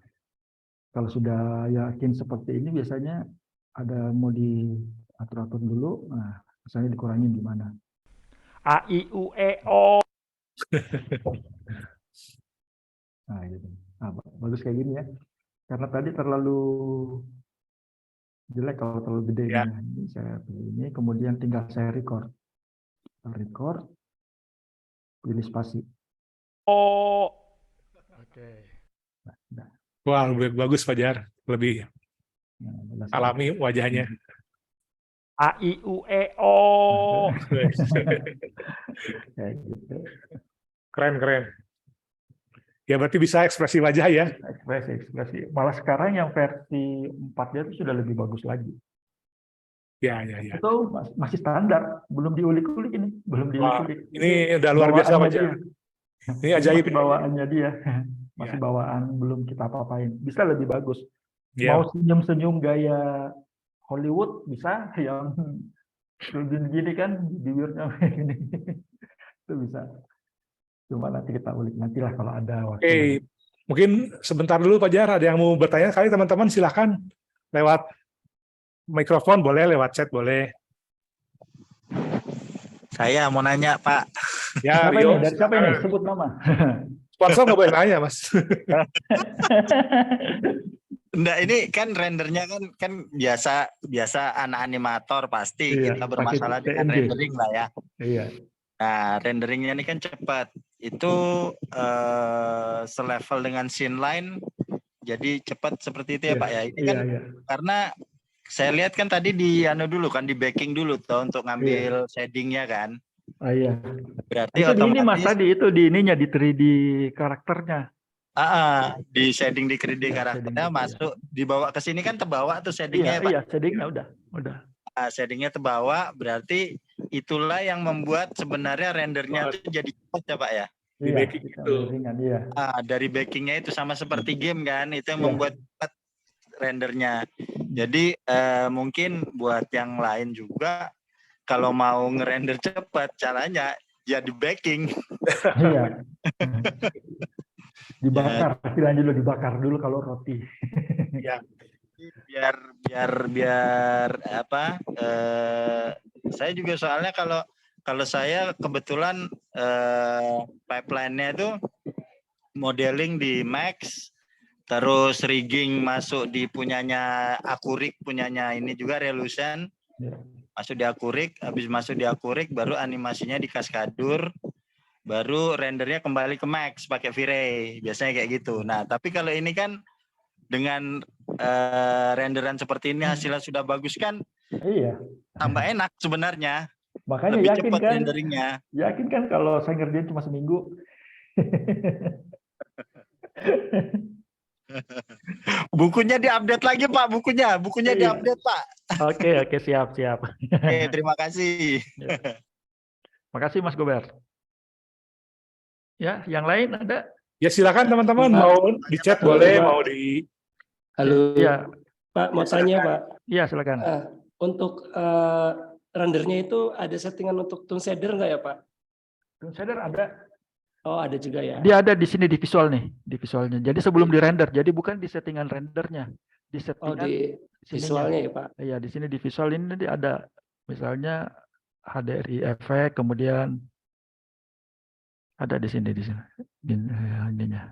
kalau sudah yakin seperti ini, biasanya ada mau diatur-atur dulu. Nah, misalnya dikurangin di mana? A, I, U, E, O. Nah, gitu. Nah, bagus kayak gini ya. Karena tadi terlalu jelek kalau terlalu gede. Ya. Ini saya pilih ini, kemudian tinggal saya record. Record, pilih spasi. Oh. Oke. Nah, Wah, bagus Fajar. Lebih nah, alami wajahnya. A, I, U, E, O. Kayak gitu. Keren, keren. Ya berarti bisa ekspresi wajah ya. Ekspresi. Malah sekarang yang versi 4-nya itu sudah lebih bagus lagi. Ya, ya, ya. Itu masih standar, belum diulik-ulik ini, belum Wah, diulik-ulik. ini udah luar biasa Bawaannya Fajar. dia. Ini ajaib. Masih bawaannya dia, masih Ya. bawaan, belum kita apa-apain. Bisa lebih bagus. Ya. Mau senyum-senyum gaya Hollywood bisa, yang gini kan, bibirnya gini, itu bisa. Cuma nanti kita ulik nantilah kalau ada waktu. Oke, mungkin sebentar dulu Fajar, ada yang mau bertanya kali teman-teman, silakan lewat mikrofon boleh, lewat chat boleh. Saya mau nanya, Pak. Ya, Siapa Rio, ini? Dari siapa ini? Sebut nama. sponsor nggak boleh nanya, Mas. Enggak, ini kan rendernya kan biasa anak animator pasti Iya, kita bermasalah pakai dengan TNG. rendering lah ya. Iya. Nah, renderingnya ini kan cepat. Itu selevel dengan scene line, jadi cepat seperti itu ya, Iya, Pak ya. Ini iya, kan iya. karena saya lihat kan tadi di dulu kan di backing dulu tuh untuk ngambil shadingnya kan. Ah, iya. Berarti Itu di ini Mas otomatis tadi, itu di ininya, di 3D karakternya. di shading di 3D Iya, karakternya shading, masuk dibawa ke sini kan terbawa tuh shadingnya ya, Pak. Iya, shadingnya udah. Shadingnya terbawa, berarti itulah yang membuat sebenarnya rendernya itu jadi cepat ya Pak ya. Di Iya, backing kita itu. ringan, iya. Dari backingnya itu sama seperti game kan, itu yang Iya. membuat cepat rendernya. Jadi mungkin buat yang lain juga kalau mau ngerender cepat caranya ya di backing. Iya. Dibakar, istilahnya dulu dibakar dulu kalau roti. Ya. biar apa saya juga soalnya kalau saya kebetulan pipeline-nya itu modeling di Max, terus rigging masuk di punyanya Akurik, punyanya ini juga Revolution, Ya. masuk di Akurik, habis masuk di Akurik baru animasinya di Kaskadur, baru rendernya kembali ke Max pakai V-Ray, biasanya kayak gitu. Nah tapi kalau ini kan dengan renderan seperti ini hasilnya sudah bagus kan, Iya. tambah enak sebenarnya. Makanya Lebih yakin cepat kan? renderingnya. Yakin kan kalau saya ngerjain cuma seminggu. Bukunya diupdate lagi Pak, bukunya Iya. diupdate Pak. Oke, siap. Oke, terima kasih. Makasih Mas Gober. Ya, yang lain ada? Ya silakan teman-teman, mau di chat boleh, mau di Halo, Iya, Pak, mau tanya Pak. iya silakan. Untuk rendernya itu ada settingan untuk tone shader nggak ya Pak? Tone shader ada. Oh ada juga ya. Dia ada di sini di visual nih, di visualnya. Jadi sebelum di render, jadi bukan di settingan rendernya, di Oh settingan di sininya. visualnya ya Pak. Iya, di sini di visual ini dia ada misalnya HDRI efek, kemudian ada di sini ininya.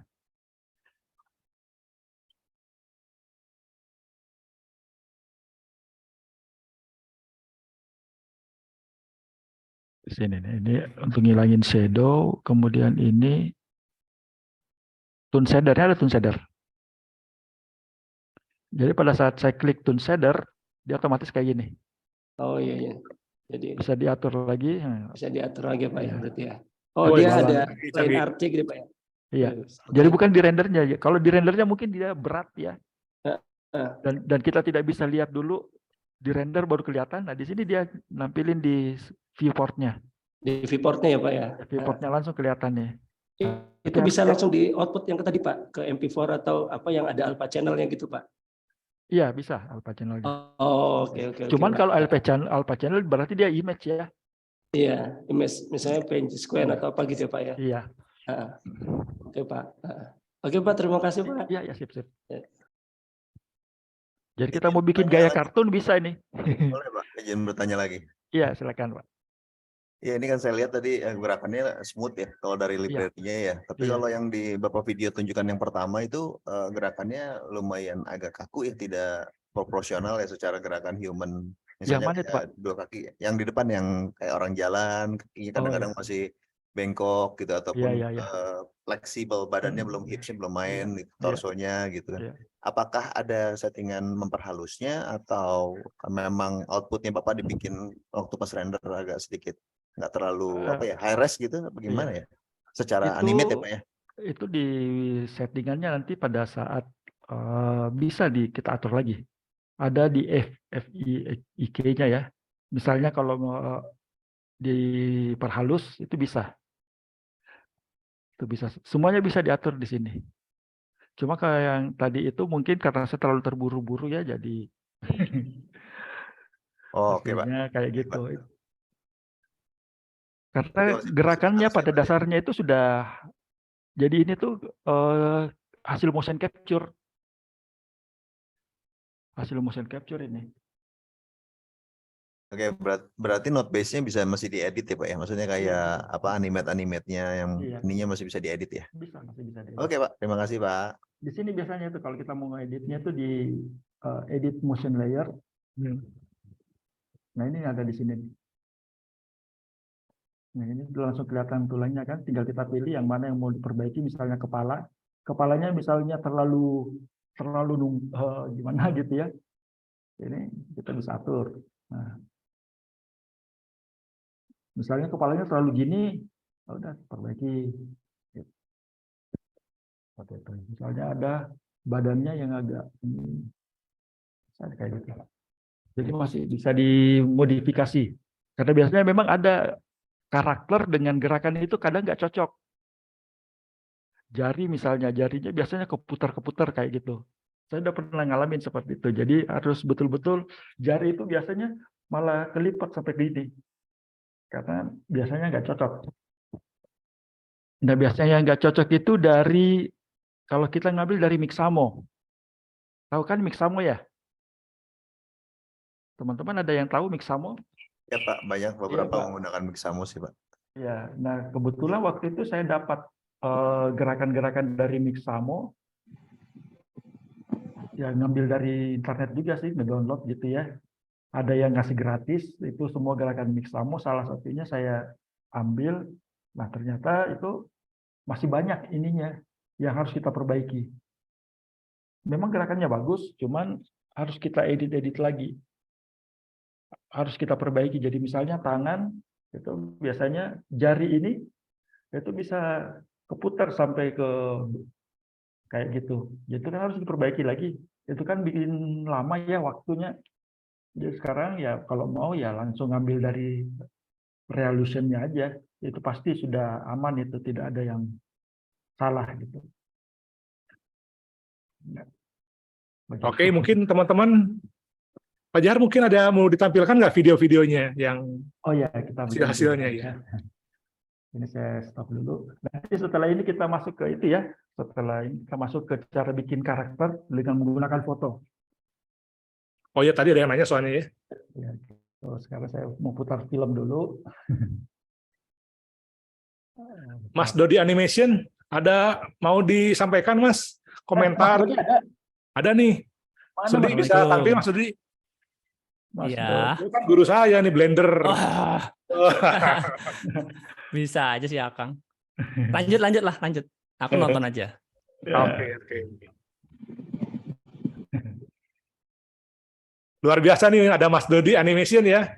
Di sini nih, ini untuk ngilangin shadow, kemudian ini tone shader-nya ada tone shader. Jadi pada saat saya klik tone shader, dia otomatis kayak gini. Oh iya. Jadi Bisa diatur lagi. bisa diatur lagi Pak ya Iya. berarti ya. Oh Oh, dia iya. ada Canggih. line art gitu Pak ya. Iya. Jadi bukan di rendernya. Kalau di rendernya mungkin dia berat ya. Dan kita tidak bisa lihat dulu di render baru kelihatan. Nah di sini dia nampilin di viewportnya. Di viewportnya ya Pak ya. Viewportnya langsung kelihatan nih. Itu bisa langsung di output yang tadi Pak, ke MP4 atau apa yang ada alpha channelnya gitu Pak. Iya, bisa alpha channelnya. Oh, oke. Cuman Pak. kalau alpha channel berarti dia image ya. Iya, image misalnya PNG square atau apa gitu ya Pak ya. Iya. Oke Pak. Oke Pak, terima kasih Pak. Iya, sip. Ya. Jadi kita mau bikin gaya kartun bisa ini. Boleh Pak, izin bertanya lagi. Iya, silakan Pak. Ya ini kan saya lihat tadi gerakannya smooth ya kalau dari library-nya ya. Tapi Iya. kalau yang di Bapak video tunjukkan yang pertama itu gerakannya lumayan agak kaku ya, tidak proporsional ya secara gerakan human. Yang Misalnya mana itu, Pak? dua kaki, yang di depan yang kayak orang jalan, kakinya kadang-kadang masih bengkok gitu ataupun Iya. fleksibel, badannya belum, hipsnya belum main, torsonya gitu kan. Iya. Apakah ada settingan memperhalusnya atau memang outputnya Bapak dibikin waktu pas render agak sedikit nggak terlalu high res gitu, bagaimana ya? Secara animate ya Pak ya? Itu di settingannya nanti pada saat bisa kita atur lagi. Ada di FIK-nya ya. Misalnya kalau diperhalus itu bisa. Itu bisa. Semuanya bisa diatur di sini. Cuma kayak yang tadi itu mungkin karena saya terlalu terburu-buru ya, jadi Oke Pak. kayak gitu. Karena gerakannya pada dasarnya itu sudah, jadi ini tuh hasil motion capture. Hasil motion capture ini. Oke, berarti note base-nya bisa masih diedit ya Pak ya? Maksudnya kayak apa animate-nya yang ininya masih bisa diedit ya? Masih bisa diedit. Oke Pak, terima kasih Pak. Di sini biasanya tuh kalau kita mau ngeditnya tuh di edit motion layer. Nah ini ada di sini. Nah ini langsung kelihatan tulangnya kan, tinggal kita pilih yang mana yang mau diperbaiki, misalnya kepalanya misalnya terlalu gimana gitu ya. Ini kita bisa atur. Nah, misalnya kepalanya terlalu gini, udah perbaiki. Misalnya ada badannya yang agak ini, kayak gitu. Jadi masih bisa dimodifikasi. Karena biasanya memang ada karakter dengan gerakan itu kadang nggak cocok. Jari misalnya, jarinya biasanya keputar-keputar kayak gitu. Saya udah pernah ngalamin seperti itu. Jadi harus betul-betul jari itu biasanya malah kelipat sampai gini. Karena biasanya nggak cocok. Nah biasanya yang nggak cocok itu dari, kalau kita ngambil dari Mixamo. Tahu kan Mixamo ya? Teman-teman ada yang tahu Mixamo? Ya Pak, banyak beberapa menggunakan Mixamo sih Pak. Ya, nah kebetulan waktu itu saya dapat gerakan-gerakan dari Mixamo. Ya ngambil dari internet juga sih, nge-download gitu ya. Ada yang ngasih gratis, itu semua gerakan Mixamo, salah satunya saya ambil. Nah ternyata itu masih banyak ininya yang harus kita perbaiki. Memang gerakannya bagus, cuman harus kita edit-edit lagi. Harus kita perbaiki. Jadi misalnya tangan, itu biasanya jari ini, itu bisa keputar sampai ke kayak gitu. Itu kan harus diperbaiki lagi. Itu kan bikin lama ya waktunya. Jadi sekarang ya kalau mau ya langsung ngambil dari resolution-nya aja. Itu pasti sudah aman, itu tidak ada yang salah gitu. Oke, mungkin teman-teman Pak Jahar mungkin ada mau ditampilkan nggak video-videonya yang kita hasilnya ya. Ini saya stop dulu. Nanti setelah ini kita masuk ke itu ya. Setelah ini kita masuk ke cara bikin karakter dengan menggunakan foto. Oh ya, tadi ada yang nanya soalnya ya. Sekarang saya mau putar film dulu. Mas Dodi Animation, ada mau disampaikan Mas? Komentar? Ada nih. Mas Dodi bisa tampil Mas Dodi? Iya. Itu kan guru saya nih, Blender. Bisa aja sih Akang. Lanjut. Aku nonton aja. Oke. Luar biasa nih ada Mas Dodi Animation ya.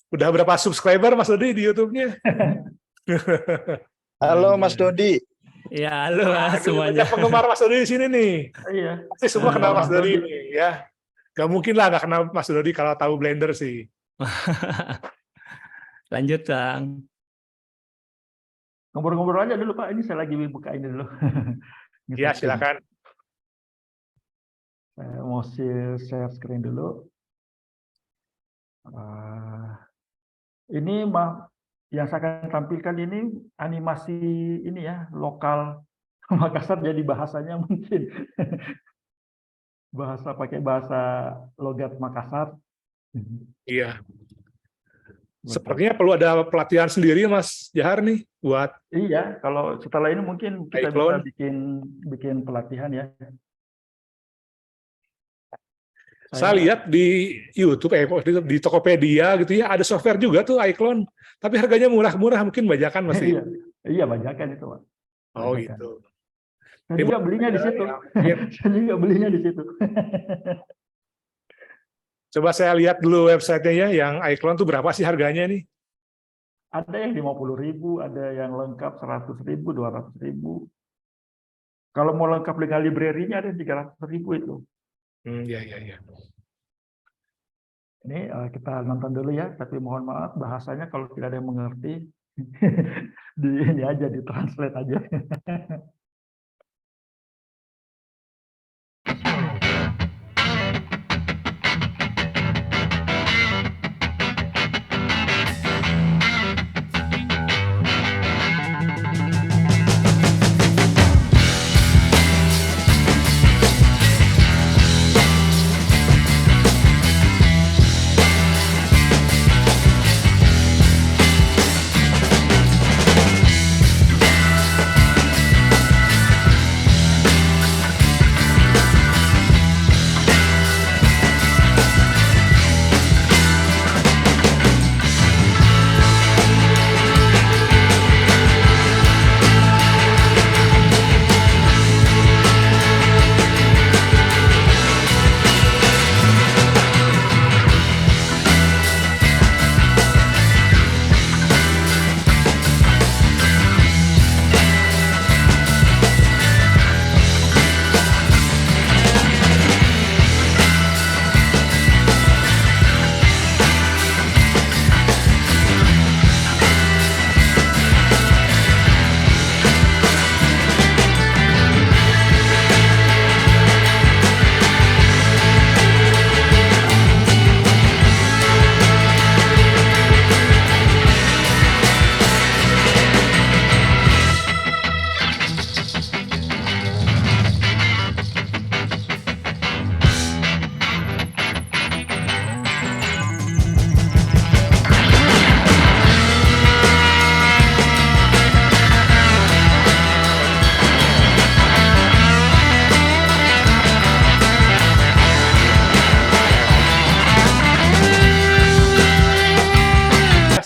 Udah berapa subscriber Mas Dodi di YouTube-nya? Halo Mas Dodi. Ya, halo Mas semuanya. Banyak penggemar Mas Dodi di sini nih. Iya. Pasti semua kenal Mas Dodi nih ya. Gak mungkin lah gak kenal Mas Dodi kalau tahu Blender sih. Lanjut Kang. Ngobrol-ngobrol aja dulu Pak, ini saya lagi buka ini dulu. Ya, silakan. Saya mau share screen dulu. Ini yang saya akan tampilkan ini animasi ini ya, lokal Makassar, jadi bahasanya mungkin pakai bahasa logat Makassar. Iya. Sepertinya perlu ada pelatihan sendiri Mas Jahar nih buat. Iya, kalau setelah ini mungkin kita bisa bikin pelatihan ya. Saya lihat di YouTube, di Tokopedia gitu ya, ada software juga tuh iClone, tapi harganya murah-murah, mungkin bajakan masih. Iya, bajakan itu Pak. Oh bajakan. gitu. Saya juga belinya di situ. Saya juga belinya di situ. Coba saya lihat dulu websitenya ya, yang iClone tuh berapa sih harganya nih? Ada yang 50.000, ada yang lengkap 100.000, 200.000. Kalau mau lengkap dengan library-nya ada 300.000 itu. Ya. Ini kita nonton dulu ya, tapi mohon maaf bahasanya kalau tidak ada yang mengerti, ini aja, ditranslate aja.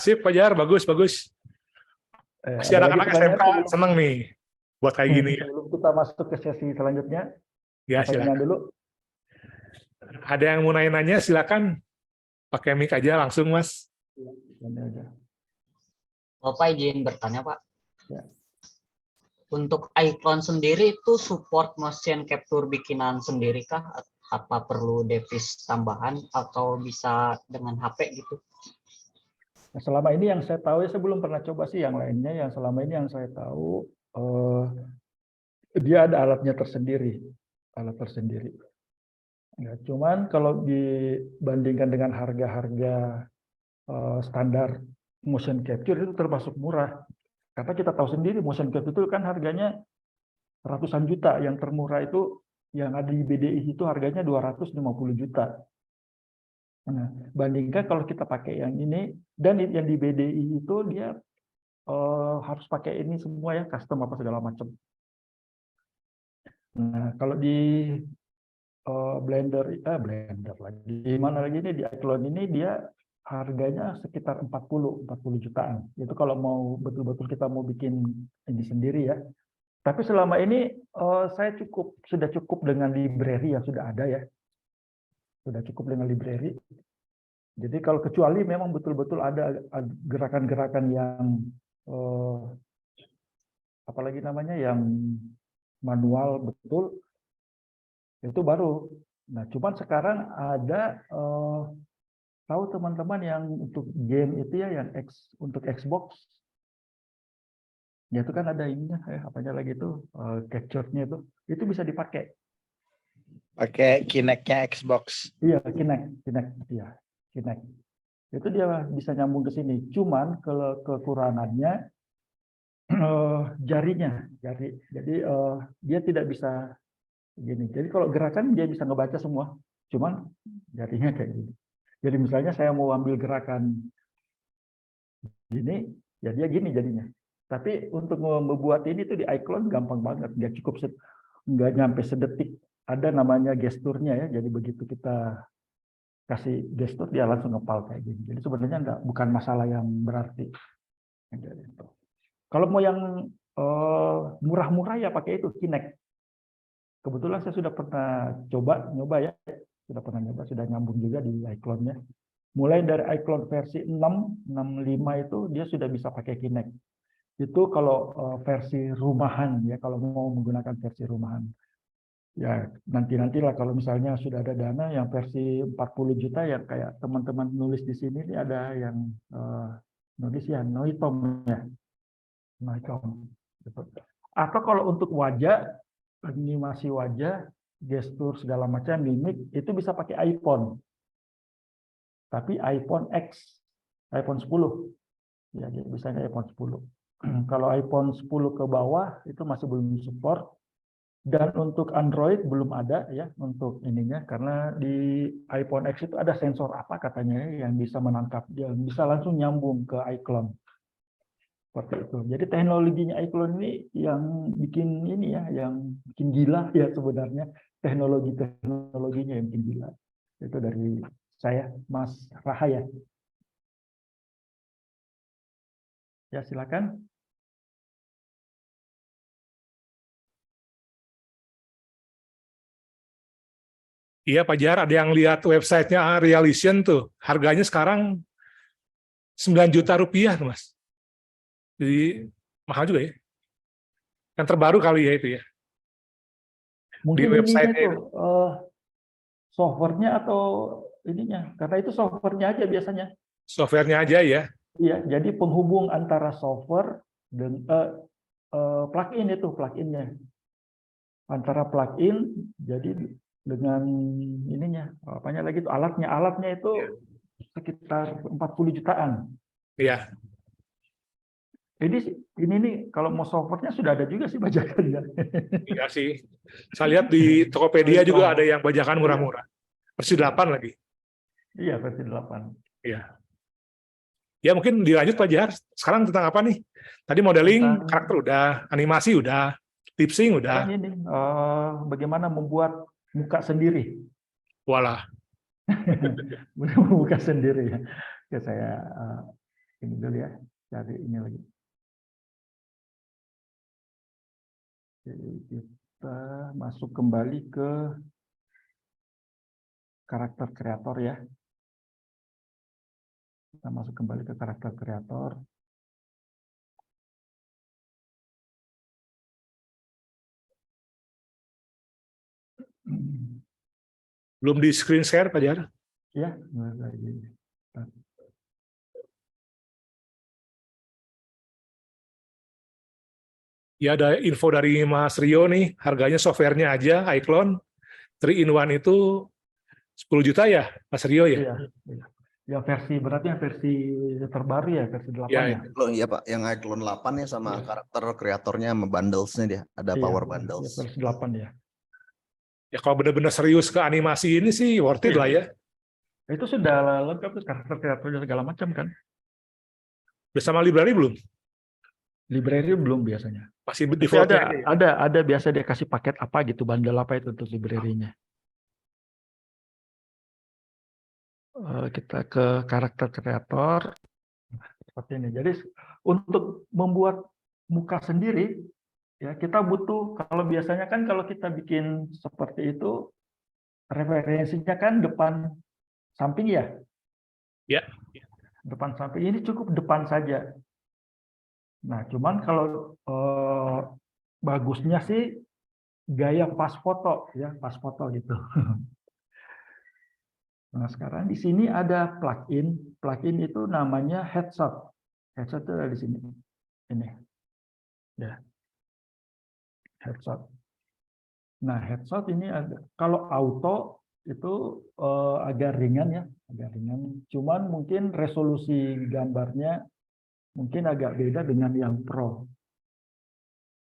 Sip, Pak Jar, bagus. Masih anak-anak SMK seneng nih buat kayak gini. Sebelum kita masuk ke sesi selanjutnya, Ya, silakan dulu. Ada yang mau nanya-nanya, silakan pakai mic aja langsung, Mas. Bapak izin bertanya, Pak. Ya. Untuk iClone sendiri itu support motion capture bikinan sendiri kah? Apa perlu device tambahan atau bisa dengan HP gitu? Nah, selama ini yang saya tahu, saya belum pernah coba sih yang lainnya. Yang selama ini yang saya tahu, dia ada alatnya tersendiri, alat tersendiri. Ya, cuman kalau dibandingkan dengan harga-harga standar motion capture itu termasuk murah. Karena kita tahu sendiri motion capture itu kan harganya ratusan juta. Yang termurah itu yang ada di BDI itu harganya 250 juta. Nah, bandingkan kalau kita pakai yang ini, dan yang di BDI itu dia harus pakai ini semua ya, custom apa segala macam. Nah, kalau di Blender lagi, di mana lagi ini, di iClone ini dia harganya sekitar 40 jutaan. Itu kalau mau betul-betul kita mau bikin ini sendiri ya. Tapi selama ini saya sudah cukup dengan library yang sudah ada ya. Sudah cukup dengan library. Jadi kalau kecuali memang betul-betul ada gerakan-gerakan yang apalagi namanya yang manual betul, itu baru. Nah, cuman sekarang ada tahu teman-teman yang untuk game itu ya, yang untuk Xbox Ya itu kan ada ininya, apanya lagi itu, capture-nya itu bisa dipakai. Pakai Kinect-nya Xbox. Iya, Kinect, iya, Kinect. Itu dia bisa nyambung ke sini. Cuman kalau kekurangannya jarinya, jadi dia tidak bisa gini. Jadi kalau gerakan dia bisa ngebaca semua, cuman jarinya kayak gini. Jadi misalnya saya mau ambil gerakan gini, ya dia gini jadinya. Tapi untuk membuat ini tuh di iClone gampang banget, nggak cukup nggak nyampe sedetik. Ada namanya gesturnya ya, jadi begitu kita kasih gestur dia langsung ngepal kayak gini. Jadi sebenarnya bukan masalah yang berarti. Kalau mau yang murah-murah ya pakai itu Kinect. Kebetulan saya sudah pernah nyoba ya, sudah nyambung juga di iClone-nya. Mulai dari iClone versi 6, 65 itu dia sudah bisa pakai Kinect. Itu kalau versi rumahan ya, kalau mau menggunakan versi rumahan. Ya nantilah kalau misalnya sudah ada dana yang versi 40 juta yang kayak teman-teman nulis di sini ini ada yang nulis ya Noitom ya. Noitom. Atau kalau untuk wajah, animasi wajah, gestur segala macam, mimik itu bisa pakai iPhone. Tapi iPhone X, iPhone 10. Ya, bisa iPhone 10. Kalau iPhone 10 ke bawah itu masih belum support. Dan untuk Android belum ada ya untuk ininya karena di iPhone X itu ada sensor apa katanya yang bisa menangkap, yang bisa langsung nyambung ke iClone. Seperti itu. Jadi teknologinya iClone ini yang bikin ini ya, yang bikin gila ya sebenarnya, teknologinya yang bikin gila. Itu dari saya, Mas Rahaya. Ya, silakan. Iya Pak Jar, ada yang lihat websitenya Realition tuh, harganya sekarang 9 juta rupiah tuh Mas. Jadi mahal juga ya. Yang terbaru kali ya itu ya. Mungkin Di website itu softwarenya atau ininya, karena itu softwarenya aja biasanya. Softwarenya aja ya. Iya, jadi penghubung antara software dan plugin itu pluginnya. Antara plugin jadi dengan ininya, apanya lagi itu alatnya itu sekitar 40 jutaan. Iya. Jadi ini nih kalau mau softwarenya sudah ada juga sih bajakannya. Iya sih. Saya lihat di Tokopedia juga ada yang bajakan murah-murah. Versi 8 lagi. Iya, versi 8. Iya. Ya mungkin dilanjut Pak Jar. Sekarang tentang apa nih? Tadi modeling karakter udah, animasi udah, lip sync udah. Sekarang ini bagaimana membuat muka sendiri. Walah. Membuka sendiri ya. Oke, saya ini dulu ya. Cari ini lagi. Jadi kita masuk kembali ke karakter kreator ya. Kita masuk kembali ke karakter kreator. Belum di screen share Pak Jar? Ya, ya ada info dari Mas Rio nih, harganya softwarenya aja, iClone, 3-in-1 itu 10 juta ya, Mas Rio ya? Iya. Ya versi beratnya versi terbaru ya, versi 8 ya. Iya Pak, yang iClone 8 ya sama karakter kreatornya sama bundlesnya dia, ada power bundles. Versi 8 ya. Ya kalau benar-benar serius ke animasi ini sih worth it lah ya. Itu sudah lengkap tuh karakter kreatornya segala macam kan. Bersama library belum? Library belum biasanya. Masih Tapi default ada biasa dia kasih paket apa gitu, bundle apa itu untuk library-nya. Kita ke karakter kreator seperti ini. Jadi untuk membuat muka sendiri ya kita butuh, kalau biasanya kan kalau kita bikin seperti itu referensinya kan depan samping ya. Ya. Depan samping ini cukup depan saja. Nah, cuman kalau bagusnya sih gaya pas foto ya, pas foto gitu. Nah, sekarang di sini ada plugin. Plugin itu namanya headshot. Headshot itu ada di sini. Ini. Ya, headshot. Nah, headshot ini kalau auto itu agak ringan ya, agak ringan. Cuman mungkin resolusi gambarnya mungkin agak beda dengan yang pro.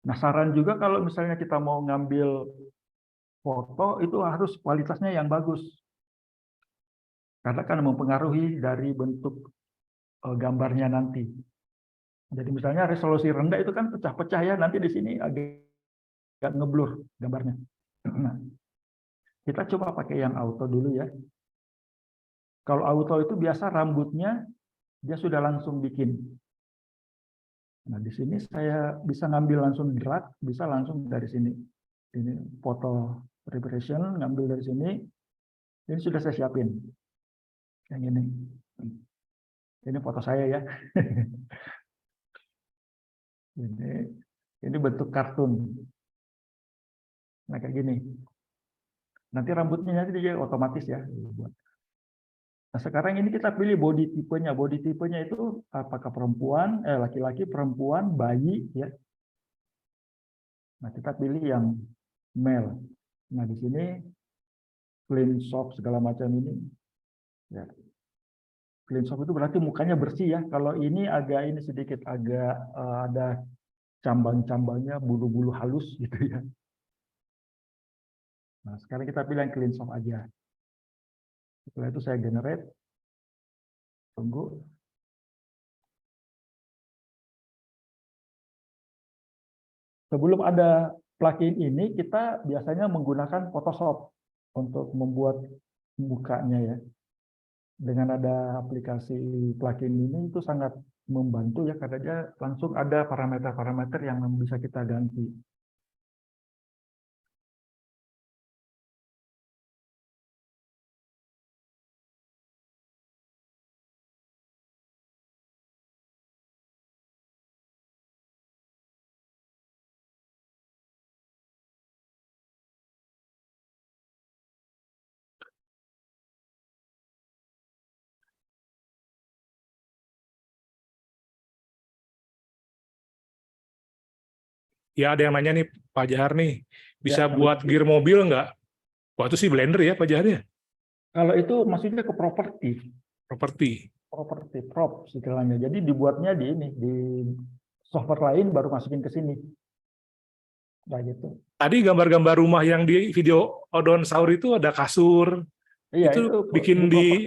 Nah, saran juga kalau misalnya kita mau ngambil foto itu harus kualitasnya yang bagus. Karena kan mempengaruhi dari bentuk gambarnya nanti. Jadi misalnya resolusi rendah itu kan pecah-pecah ya, nanti di sini agak ngeblur gambarnya. Nah, kita coba pakai yang auto dulu ya. Kalau auto itu biasa rambutnya dia sudah langsung bikin. Nah, di sini saya bisa ngambil langsung drag, bisa langsung dari sini. Ini foto preparation, ngambil dari sini. Ini sudah saya siapin. Yang ini. Ini foto saya ya. Ini bentuk kartun. Nah, kayak gini. Nanti rambutnya nanti dia otomatis ya. Nah, sekarang ini kita pilih body tipenya. Body tipenya itu apakah perempuan, laki-laki, perempuan, bayi ya. Nah, kita pilih yang male. Nah, di sini clean shop segala macam ini. Ya. Clean shop itu berarti mukanya bersih ya. Kalau ini agak ini sedikit agak ada cambang-cambangnya, bulu-bulu halus gitu ya. Nah, sekarang kita pilih yang clean shop aja. Setelah itu saya generate. Tunggu. Sebelum ada plugin ini, kita biasanya menggunakan Photoshop untuk membuat mukanya ya. Dengan ada aplikasi plugin ini itu sangat membantu ya, karena dia langsung ada parameter-parameter yang bisa kita ganti. Ya, ada yang nanya nih, Pak Jahar nih, bisa Ya, buat gear mobil nggak? Wah, itu sih Blender ya, Pak Jahar ya? kalau itu maksudnya ke properti. Properti, prop istilahnya. Jadi dibuatnya di ini, di software lain baru masukin ke sini. Nah, gitu. Tadi gambar-gambar rumah yang di video Odon Saur itu ada kasur, Iya, itu bikin di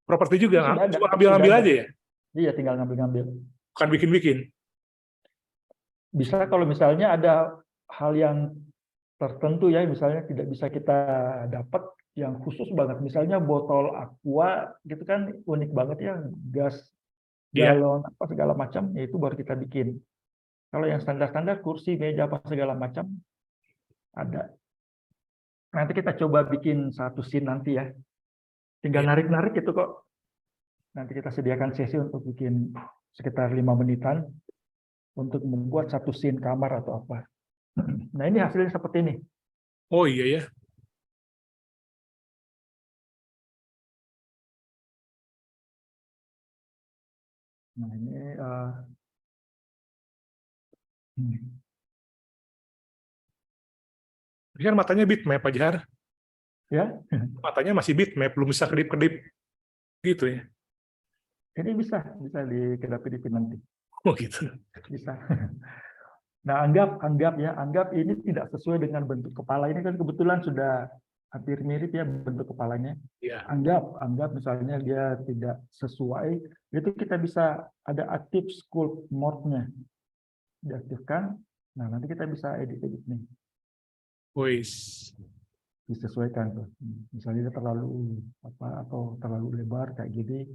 properti juga, sudah ada, cuma sudah ngambil-ngambil ada. aja ya? Iya, tinggal ngambil-ngambil. Bukan bikin-bikin? Bisa kalau misalnya ada hal yang tertentu ya, misalnya tidak bisa kita dapat yang khusus banget. Misalnya botol aqua gitu kan unik banget ya, gas galon apa segala macam, ya itu baru kita bikin. Kalau yang standar-standar kursi, meja apa segala macam ada. Nanti kita coba bikin satu scene nanti ya. Tinggal narik-narik itu kok. Nanti kita sediakan sesi untuk bikin sekitar 5 menitan untuk membuat satu scene kamar atau apa. Nah, ini hasilnya seperti ini. Oh iya ya. Nah, ini Ini kan matanya bitmap, Pak Jahar. ya. Matanya masih bitmap, belum bisa kedip-kedip gitu ya. Ini bisa dikedap-kedipin nanti. Oh gitu. Bisa. Nah, anggap ini tidak sesuai dengan bentuk kepala. Ini kan kebetulan sudah hampir mirip ya bentuk kepalanya. Ya. Anggap misalnya dia tidak sesuai, itu kita bisa ada aktif sculpt mode-nya. Diaktifkan. Nah, nanti kita bisa edit nih. Disesuaikan tuh. Misalnya dia terlalu atau terlalu lebar kayak gini.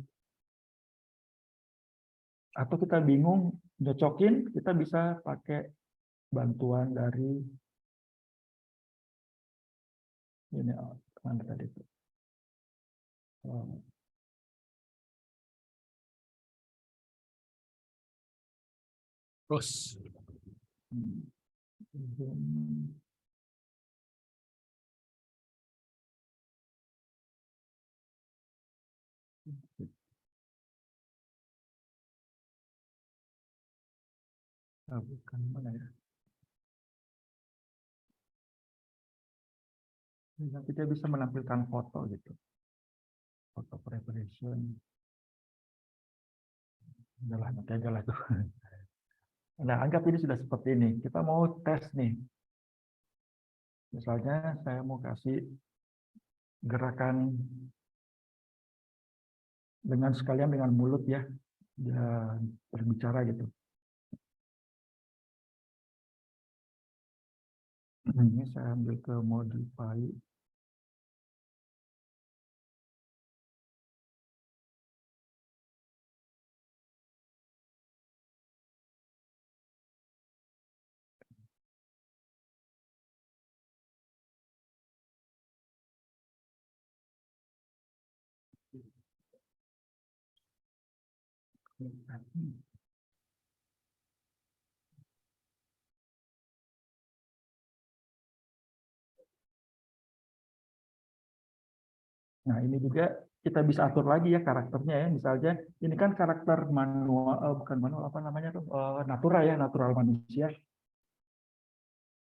Atau kita bingung nyocokin, kita bisa pakai bantuan dari ini mana tadi itu. Terus bukan mana ya? Nanti dia bisa menampilkan foto gitu. Foto preparation. Udahlah, nanti aja lah tuh. Nah, anggap ini sudah seperti ini. Kita mau tes nih. Misalnya saya mau kasih gerakan dengan sekalian dengan mulut ya, dan berbicara gitu. Ini saya ambil ke modify. Nah, ini juga kita bisa atur lagi ya karakternya ya. Misalnya ini kan karakter manual, bukan manual, apa namanya tuh, natural ya, natural manusia.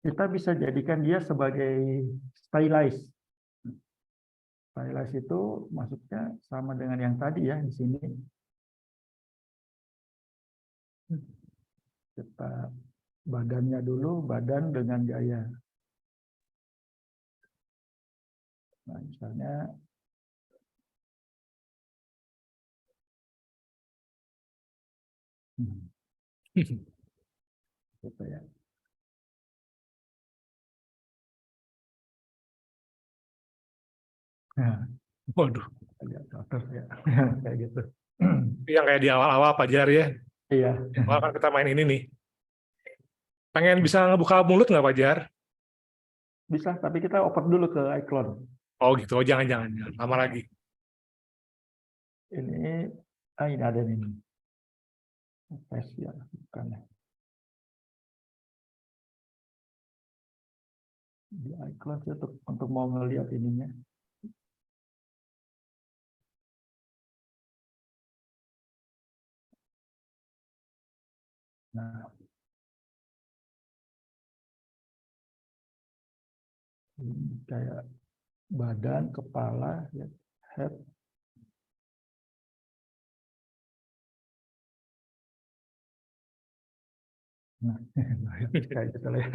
Kita bisa jadikan dia sebagai stylized. Stylized itu maksudnya sama dengan yang tadi ya di sini. Kita badannya dulu, badan dengan gaya. Nah, misalnya gitu ya. Nah, Waduh, agak kotor ya. Kayak gitu. yang kayak di awal-awal Pak Jar ya. Iya. Awal kan kita main ini nih. Pengen bisa ngebuka mulut nggak Pak Jar? Bisa, tapi kita oper dulu ke icon. Oh gitu, oh, jangan. Lama lagi. Ini, ini ada ini. Tes ya, bukan ya. Di icon sih untuk mau ngelihat ininya. Nah, ini kayak badan, kepala, ya, head. Nah, kayak gitu lah ya.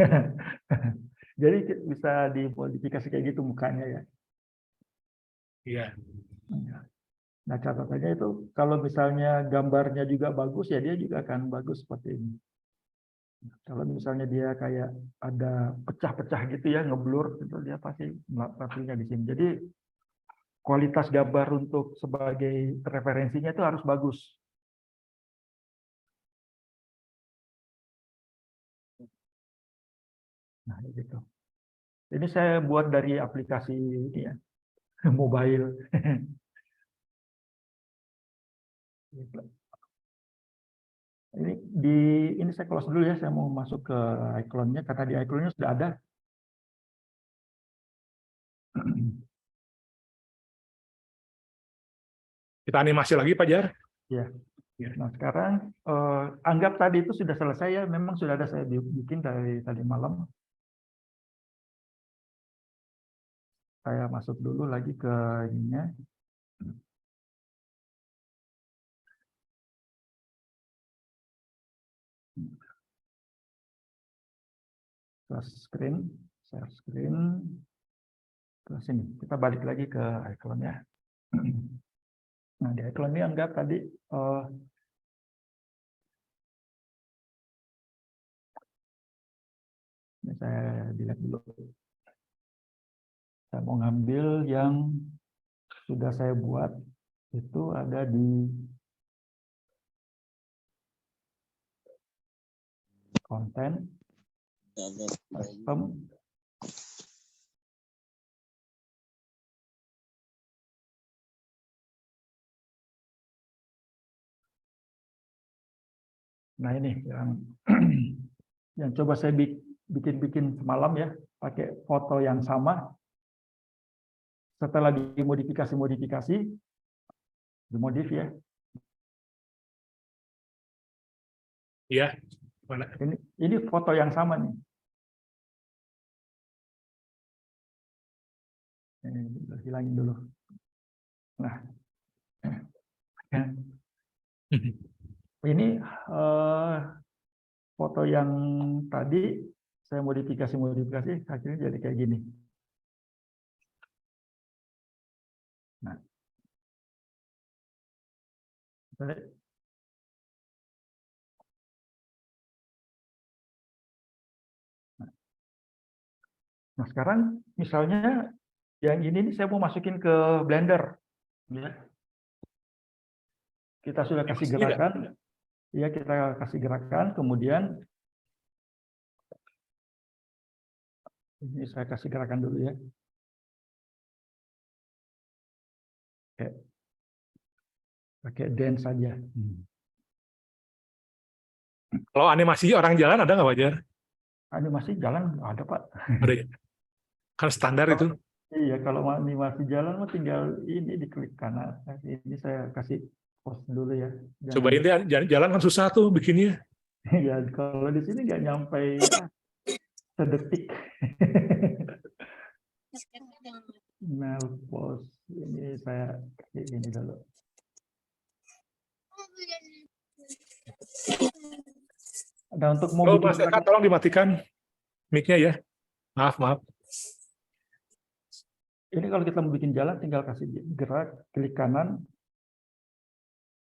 Jadi bisa dimodifikasi kayak gitu mukanya ya. Iya. Nah, catatannya itu kalau misalnya gambarnya juga bagus ya dia juga akan bagus seperti ini. Kalau misalnya dia kayak ada pecah-pecah gitu ya, ngeblur itu dia pasti tampilnya di sini. Jadi kualitas gambar untuk sebagai referensinya itu harus bagus. Nah, gitu. Ini saya buat dari aplikasi ini ya, mobile. Ini saya close dulu ya, saya mau masuk ke iconnya karena di iconnya sudah ada. Kita animasi lagi Pak Jar. Ya. Nah, sekarang anggap tadi itu sudah selesai ya, memang sudah ada saya bikin dari tadi malam. Saya masuk dulu lagi ke ininya. Ke screen, share screen. Ke sini, kita balik lagi ke iconnya. Nah, di icon ini anggap tadi ini saya delete dulu. Saya mau ngambil yang sudah saya buat, itu ada di konten, custom, nah ini yang coba saya bikin semalam ya, pakai foto yang sama. Setelah dimodifikasi, dimodif ya. Iya. Mana? Ini foto yang sama nih. Ini hilangin dulu. Nah, ini foto yang tadi saya modifikasi, akhirnya jadi kayak gini. Nah, nah sekarang misalnya yang ini nih saya mau masukin ke Blender, ya. Kita sudah kasih gerakan, ya kita kasih gerakan, kemudian ini saya kasih gerakan dulu ya. Oke. Pakai dance saja. Kalau animasi orang jalan ada nggak, Fajar? Animasi jalan ada, Pak. Ada ya? Kan standar itu. Iya, kalau mau animasi jalan mah tinggal ini diklik kanan. Ini saya kasih pause dulu ya. Cobain deh, jalan kan susah tuh bikinnya. Ya, kalau di sini nggak nyampe sedetik. Nah, pause ini saya kasih ini dulu. Ada untuk mau Oh, Mas Eka, tolong dimatikan mic-nya ya. Maaf. Ini kalau kita mau bikin jalan tinggal kasih gerak, klik kanan.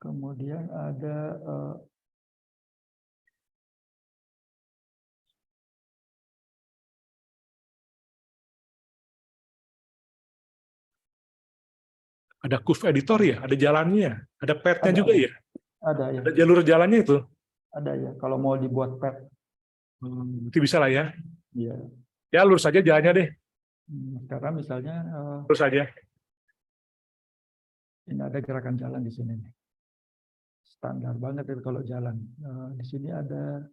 Kemudian ada ada curve editor ya, ada jalannya, ada pad-nya juga ya. Ada ya. Ada jalur jalannya itu. Ada ya. Kalau mau dibuat pad. Itu bisa lah ya. Iya. Ya lurus saja jalannya deh. Sekarang misalnya Lurus saja. ini ada gerakan jalan di sini nih. Standar banget itu kalau jalan. Di sini ada.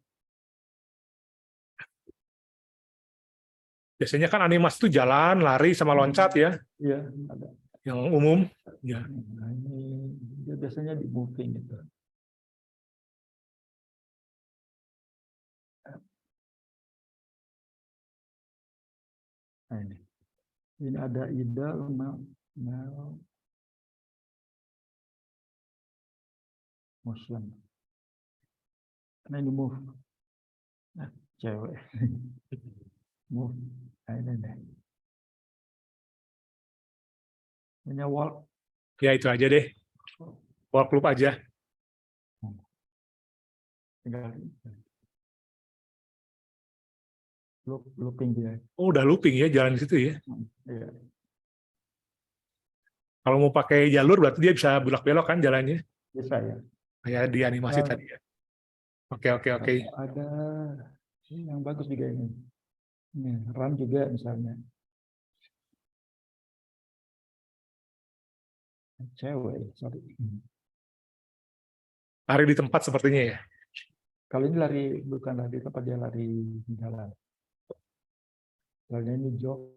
Biasanya kan animasi itu jalan, lari, sama loncat ya. Iya, ada. Yang umum. Ya. Nah, ini dia biasanya di moving gitu. Nah, ini ada idle, motion. Nah, ini move. Nah, cewek. Move. Nah, ini deh. Ini walk. Ya itu aja deh. Walk loop aja. Tinggal looping dia. Oh, udah looping ya jalan di situ ya. Iya. Kalau mau pakai jalur berarti dia bisa belok-belok kan jalannya. Bisa ya. Kayak di animasi tadi ya. Oke. Ada yang bagus juga ini. Nih, run juga misalnya. Cewek, sorry. Lari di tempat sepertinya ya. Kalau ini lari bukan lari di tempat, dia lari di jalan. Misalnya ini jog.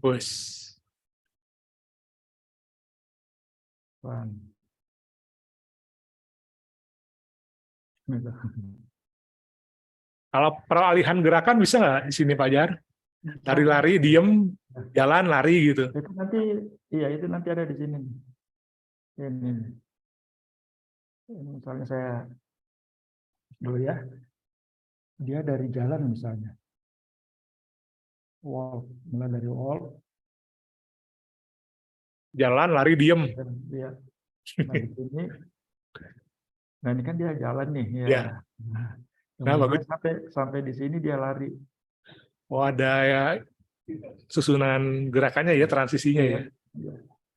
Bus. Run. Kalau peralihan gerakan bisa nggak di sini Pak Jar? Lari-lari, diem, jalan, lari gitu. Itu nanti, iya itu nanti ada di sini. Ini misalnya saya dulu ya. Dia dari jalan misalnya. Walk, mulai dari walk. Jalan, lari, diem. Dia. Nah, di sini. Nah, ini kan dia jalan nih ya. Ya. Nah, bagus. Sampai di sini dia lari. Oh, ada ya susunan gerakannya ya, transisinya ya.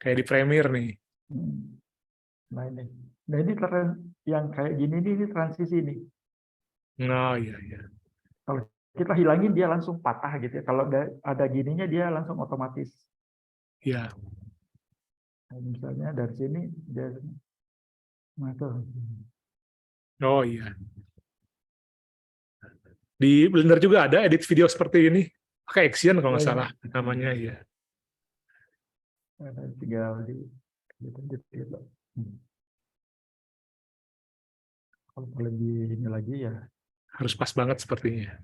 Kayak di Premiere nih. Nah ini yang kayak gini ini transisi nih. Oh iya. Kalau kita hilangin dia langsung patah gitu ya. Kalau ada gininya dia langsung otomatis. Iya. Nah, misalnya dari sini dia tuh. Oh iya. Di Blender juga ada edit video seperti ini. Pakai Action kalau nggak salah namanya ya. Tinggal di gitu. Kalau lebih ini lagi ya. Harus pas banget sepertinya.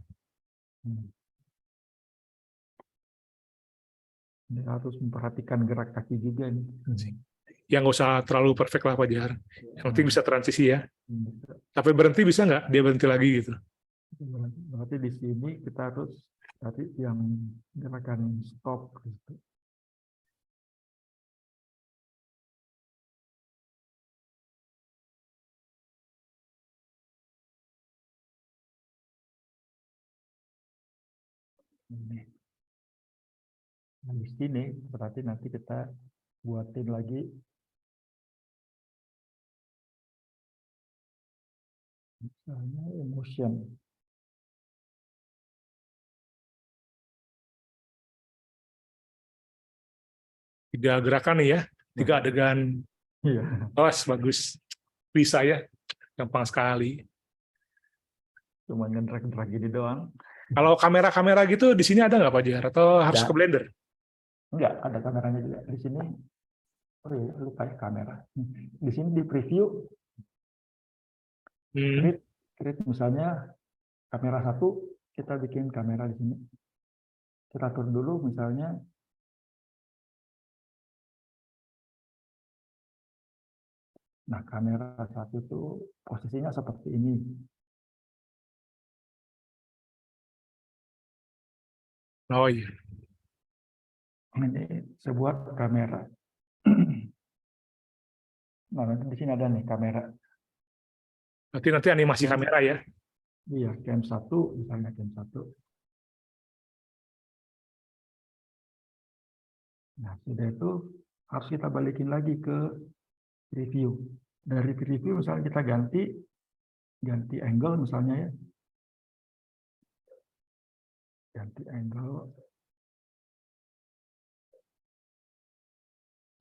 Ini harus memperhatikan gerak kaki juga nih. Yang nggak usah terlalu perfect lah Pak Jar. Yang penting bisa transisi ya. Tapi berhenti bisa nggak? Dia berhenti lagi gitu. Berarti di sini kita harus tadi yang gerakan stop gitu. Nah, di sini berarti nanti kita buatin lagi misalnya emotion. Tiga gerakan nih ya, 3 adegan. Iya. Bagus. Bisa ya, gampang sekali. Cuma ngedrag-drag gini doang. Kalau kamera-kamera gitu di sini ada nggak Pak Jar? Atau harus Ada. ke Blender? Enggak, ada kameranya juga. Di sini, oh iya, lupa ya kamera. Di sini di preview, create misalnya kamera 1, kita bikin kamera di sini. Kita atur dulu misalnya. Nah, kamera 1 itu posisinya seperti ini. Oh iya. Ini sebuah kamera. Nah, nanti di sini ada nih kamera. Nanti animasi kamera ya. Iya, cam 1, misalnya cam 1. Nah, sudah itu harus kita balikin lagi ke preview. Dari preview misalnya kita ganti angle misalnya ya. Ganti angle.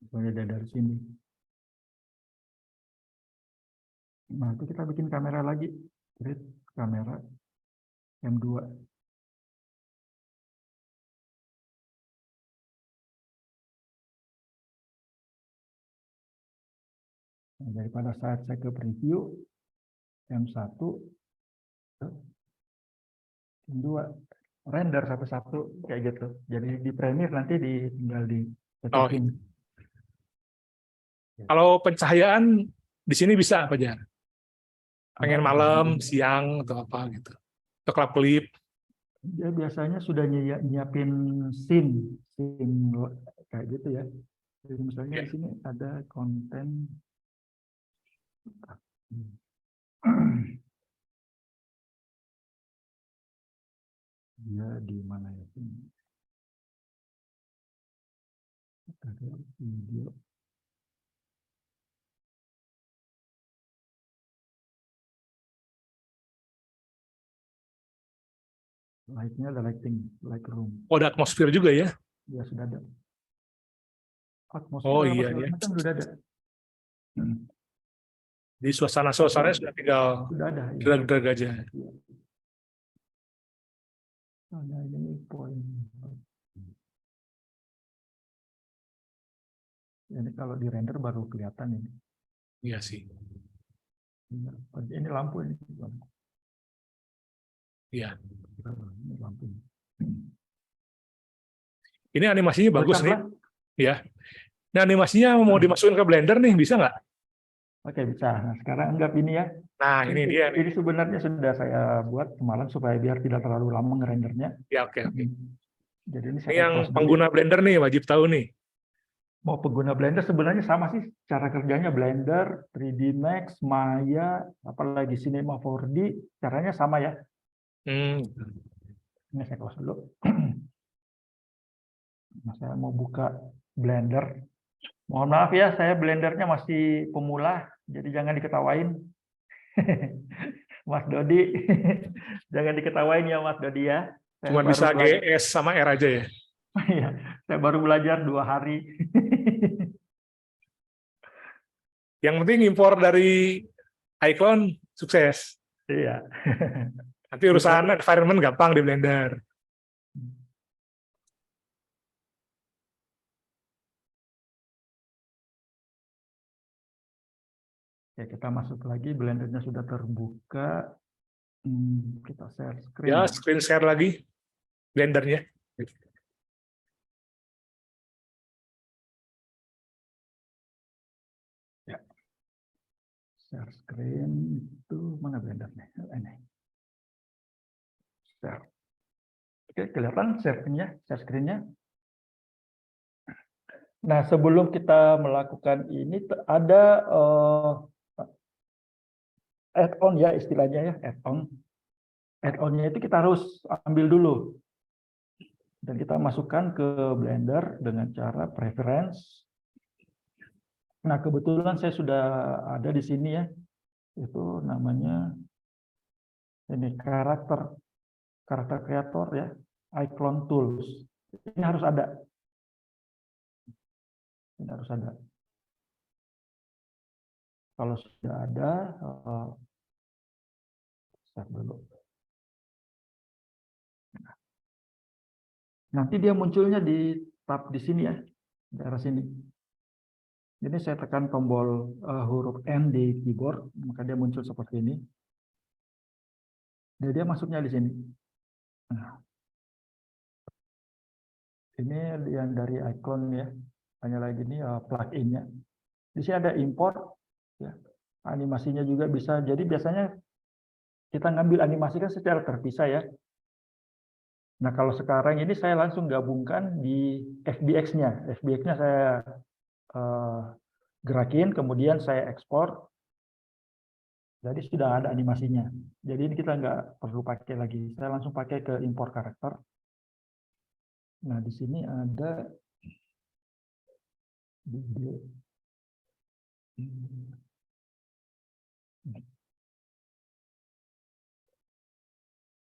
Misalnya dari sini. Nah, itu kita bikin kamera lagi. Create kamera cam 2. Nah, daripada saat saya ke preview, cam 1, cam 2, render satu-satu kayak gitu. Jadi di Premiere nanti tinggal dicocokin. Kalau pencahayaan di sini bisa Pak Jar? Pengen malam, siang, atau apa gitu. Atau kelap-kelip. Dia biasanya sudah nyiapin scene kayak gitu ya. Jadi misalnya di sini ada konten. Dia di mana ya? Ada video. Light-nya ada light room. Oh, ada atmosfer juga ya? Ya sudah ada. Atmosfer Oh iya ya. macam sudah ada. Di suasana-suasananya sudah tinggal sudah ada. drag-drag aja. Ada ini poin. Ini kalau di render baru kelihatan ini. Iya sih. Ini lampu ini. Iya. Ini lampu. Ini animasinya bagus nih. Ya. Nah, animasinya mau dimasukin ke Blender nih, bisa nggak? Oke, bisa. Nah, sekarang anggap ini ya. Nah, ini dia. Ini sebenarnya sudah saya buat kemarin supaya biar tidak terlalu lama ngerendernya. Ya, oke. Jadi ini yang pengguna Blender nih, wajib tahu nih. Mau pengguna Blender sebenarnya sama sih cara kerjanya. Blender, 3D Max, Maya, apalagi Cinema 4D, caranya sama ya. Ini saya close dulu. Nah, saya mau buka Blender. Mohon maaf ya, saya Blendernya masih pemula, jadi jangan diketawain. Mas Dodi, jangan diketawain ya Mas Dodi ya. Cuma bisa GS sama R aja ya? Iya, saya baru belajar 2 hari. Yang penting impor dari iClone sukses. Iya. Nanti urusan environment gampang di Blender. Oke, kita masuk lagi, Blendernya sudah terbuka. Kita share screen. Ya, screen share lagi Blendernya. Ya. Share screen itu mana Blendernya? Ini. Share. Oke, kelihatan share screen-nya. Nah, sebelum kita melakukan ini ada add-on ya istilahnya ya, add-on. Add-on-nya itu kita harus ambil dulu. Dan kita masukkan ke Blender dengan cara preference. Nah, kebetulan saya sudah ada di sini ya. Itu namanya ini karakter kreator ya, icon tools. Ini harus ada. Ini harus ada. Kalau sudah ada, start dulu. Nanti dia munculnya di tab di sini ya, daerah sini. Ini saya tekan tombol huruf N di keyboard, maka dia muncul seperti ini. Dan dia masuknya di sini. Nah, ini yang dari icon ya, hanya lagi ini plugin-nya. Di sini ada import, ya. Animasinya juga bisa. Jadi biasanya kita ngambil animasi kan secara terpisah ya. Nah, kalau sekarang ini saya langsung gabungkan di FBX-nya. FBX-nya saya gerakin, kemudian saya ekspor. Jadi sudah ada animasinya. Jadi ini kita nggak perlu pakai lagi. Saya langsung pakai ke import karakter. Nah, di sini ada video.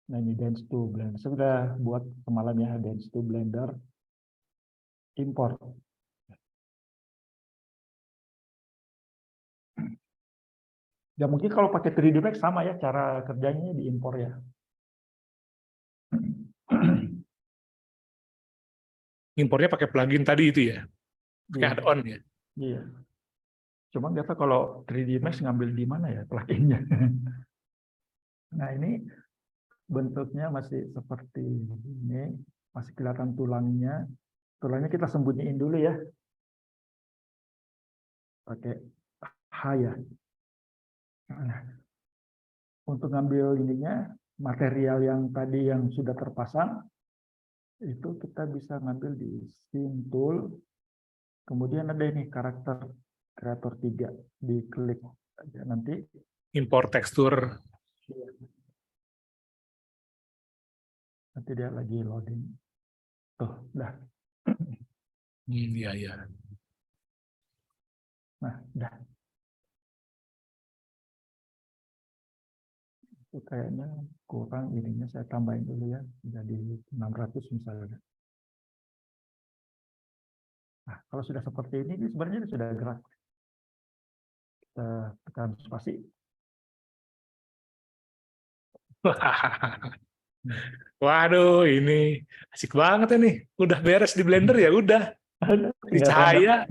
Nah, ini Dance to Blender. Saya sudah buat semalam ya, Dance to Blender import. Ya mungkin kalau pakai 3D Max sama ya, cara kerjanya diimpor ya. Impornya pakai plugin tadi itu ya, pakai add-on ya. Iya. Cuma nggak tahu kalau 3D Max ngambil di mana ya pluginnya. Nah, ini bentuknya masih seperti ini, masih kelihatan tulangnya. Tulangnya kita sembunyiin dulu ya. Pakai H ya. Nah, untuk ngambil ininya, material yang tadi yang sudah terpasang, itu kita bisa ngambil di Scene Tool. Kemudian ada ini karakter kreator 3, diklik aja nanti. Import tekstur. Nanti dia lagi loading. Tuh, udah. Iya, iya. Nah, udah. Itu kayaknya kurang ininya, saya tambahin dulu ya. Jadi 600 misalnya. Nah, kalau sudah seperti ini sebenarnya sudah gerak. Kita tekan spasi. Waduh, ini asik banget ini. Udah beres di Blender ya, udah. Di cahaya.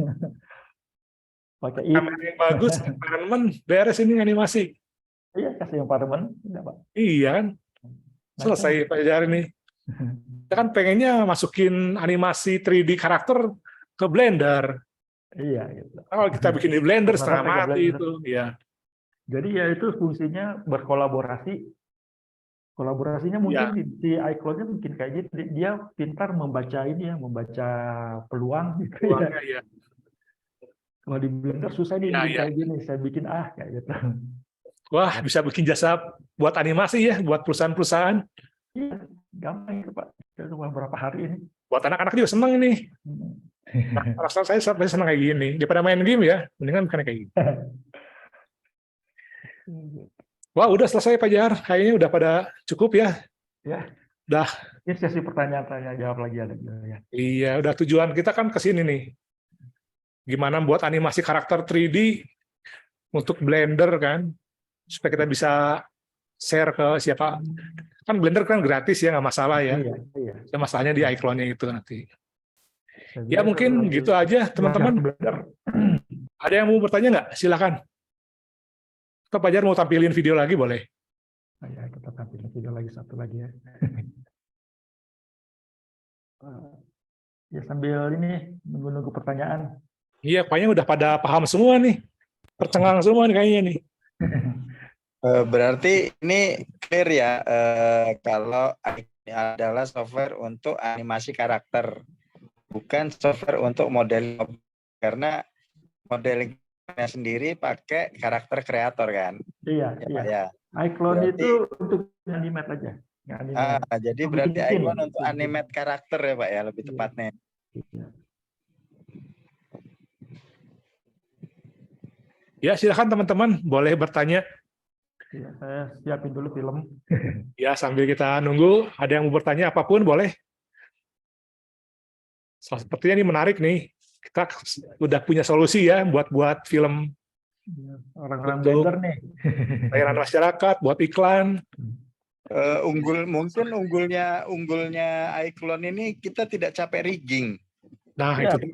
Pakai kamera yang bagus, environment, beres ini animasi. Iya, kasih environment. Iya kan? Selesai Pak Jar ini. Kita kan pengennya masukin animasi 3D karakter ke Blender. Iya, gitu. Kalau kita bikin di Blender setengah mati itu, ya. Jadi ya itu fungsinya berkolaborasi. Kolaborasinya mungkin di iCloud-nya mungkin kayak gitu. Dia pintar membaca ini ya, membaca peluang gitu ya. Ya. Kalau di Blender susah nih kayak gini, saya bikin kayak gitu. Wah, bisa bikin jasa buat animasi ya, buat perusahaan-perusahaan. Iya, gampang itu Pak. Cuma berapa hari ini. Buat anak-anak juga senang ini. Nah, rasa saya sampai senang kayak gini. Daripada main game ya, mendingan bukan kayak gini. Wah, udah selesai Pak Jar. Kayaknya udah pada cukup ya. Ya. Udah. Ini sesi pertanyaan tanya jawab lagi ada ya. Iya, udah tujuan kita kan ke sini nih. Gimana buat animasi karakter 3D untuk Blender kan, supaya kita bisa share ke siapa. Kan Blender kan gratis ya, nggak masalah ya. Iya. Masalahnya di icon-nya itu nanti. Ya mungkin gitu aja teman-teman. Ada yang mau bertanya nggak? Silakan. Atau Pak Jar mau tampilin video lagi boleh? Ya, kita tampilin video lagi satu lagi ya. Ya sambil ini menunggu pertanyaan. Iya, kayaknya udah pada paham semua nih. Tercengang semua nih kayaknya nih. Berarti ini clear ya, kalau ini adalah software untuk animasi karakter, bukan software untuk modeling, karena modelingnya sendiri pakai karakter kreator kan? Iya, Ya, iya. Pak, ya. iClone Berarti- itu untuk animate aja. Jadi Untuk berarti bikin-bikin. Icon untuk animate karakter ya Pak ya, lebih Iya. tepatnya. Iya. Ya, silakan teman-teman, boleh bertanya. Iya, saya siapin dulu film. Ya, sambil kita nunggu, ada yang mau bertanya apapun boleh. Sepertinya ini menarik nih. Kita udah punya solusi ya buat film Iya, orang-orang Betul. blender nih. layanan masyarakat, buat iklan. Mungkin unggulnya iClone ini kita tidak capek rigging, Nah, Ya, itu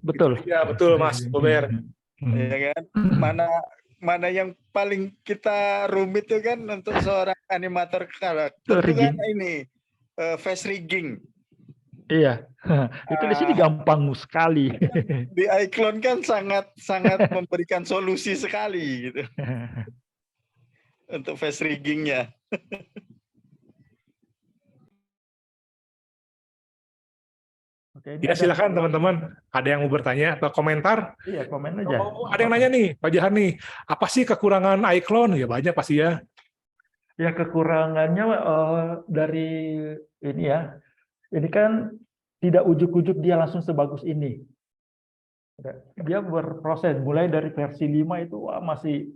betul. ya betul Mas Bober. ya kan? Mana yang paling kita rumit itu kan untuk seorang animator karakter itu kan ini face rigging. Iya. Itu di sini gampang sekali. Di iClone kan sangat memberikan solusi sekali gitu untuk face riggingnya. Oke, ini Ya, ada- silakan teman-teman. Ada yang mau bertanya atau komentar? Iya, komen aja. Oh, ada yang nanya nih, Pak Jahan nih. Apa sih kekurangan iClone? Ya banyak pasti ya. Ya kekurangannya dari ini ya. Ini kan tidak ujuk-ujuk dia langsung sebagus ini. Dia berproses mulai dari versi 5 itu masih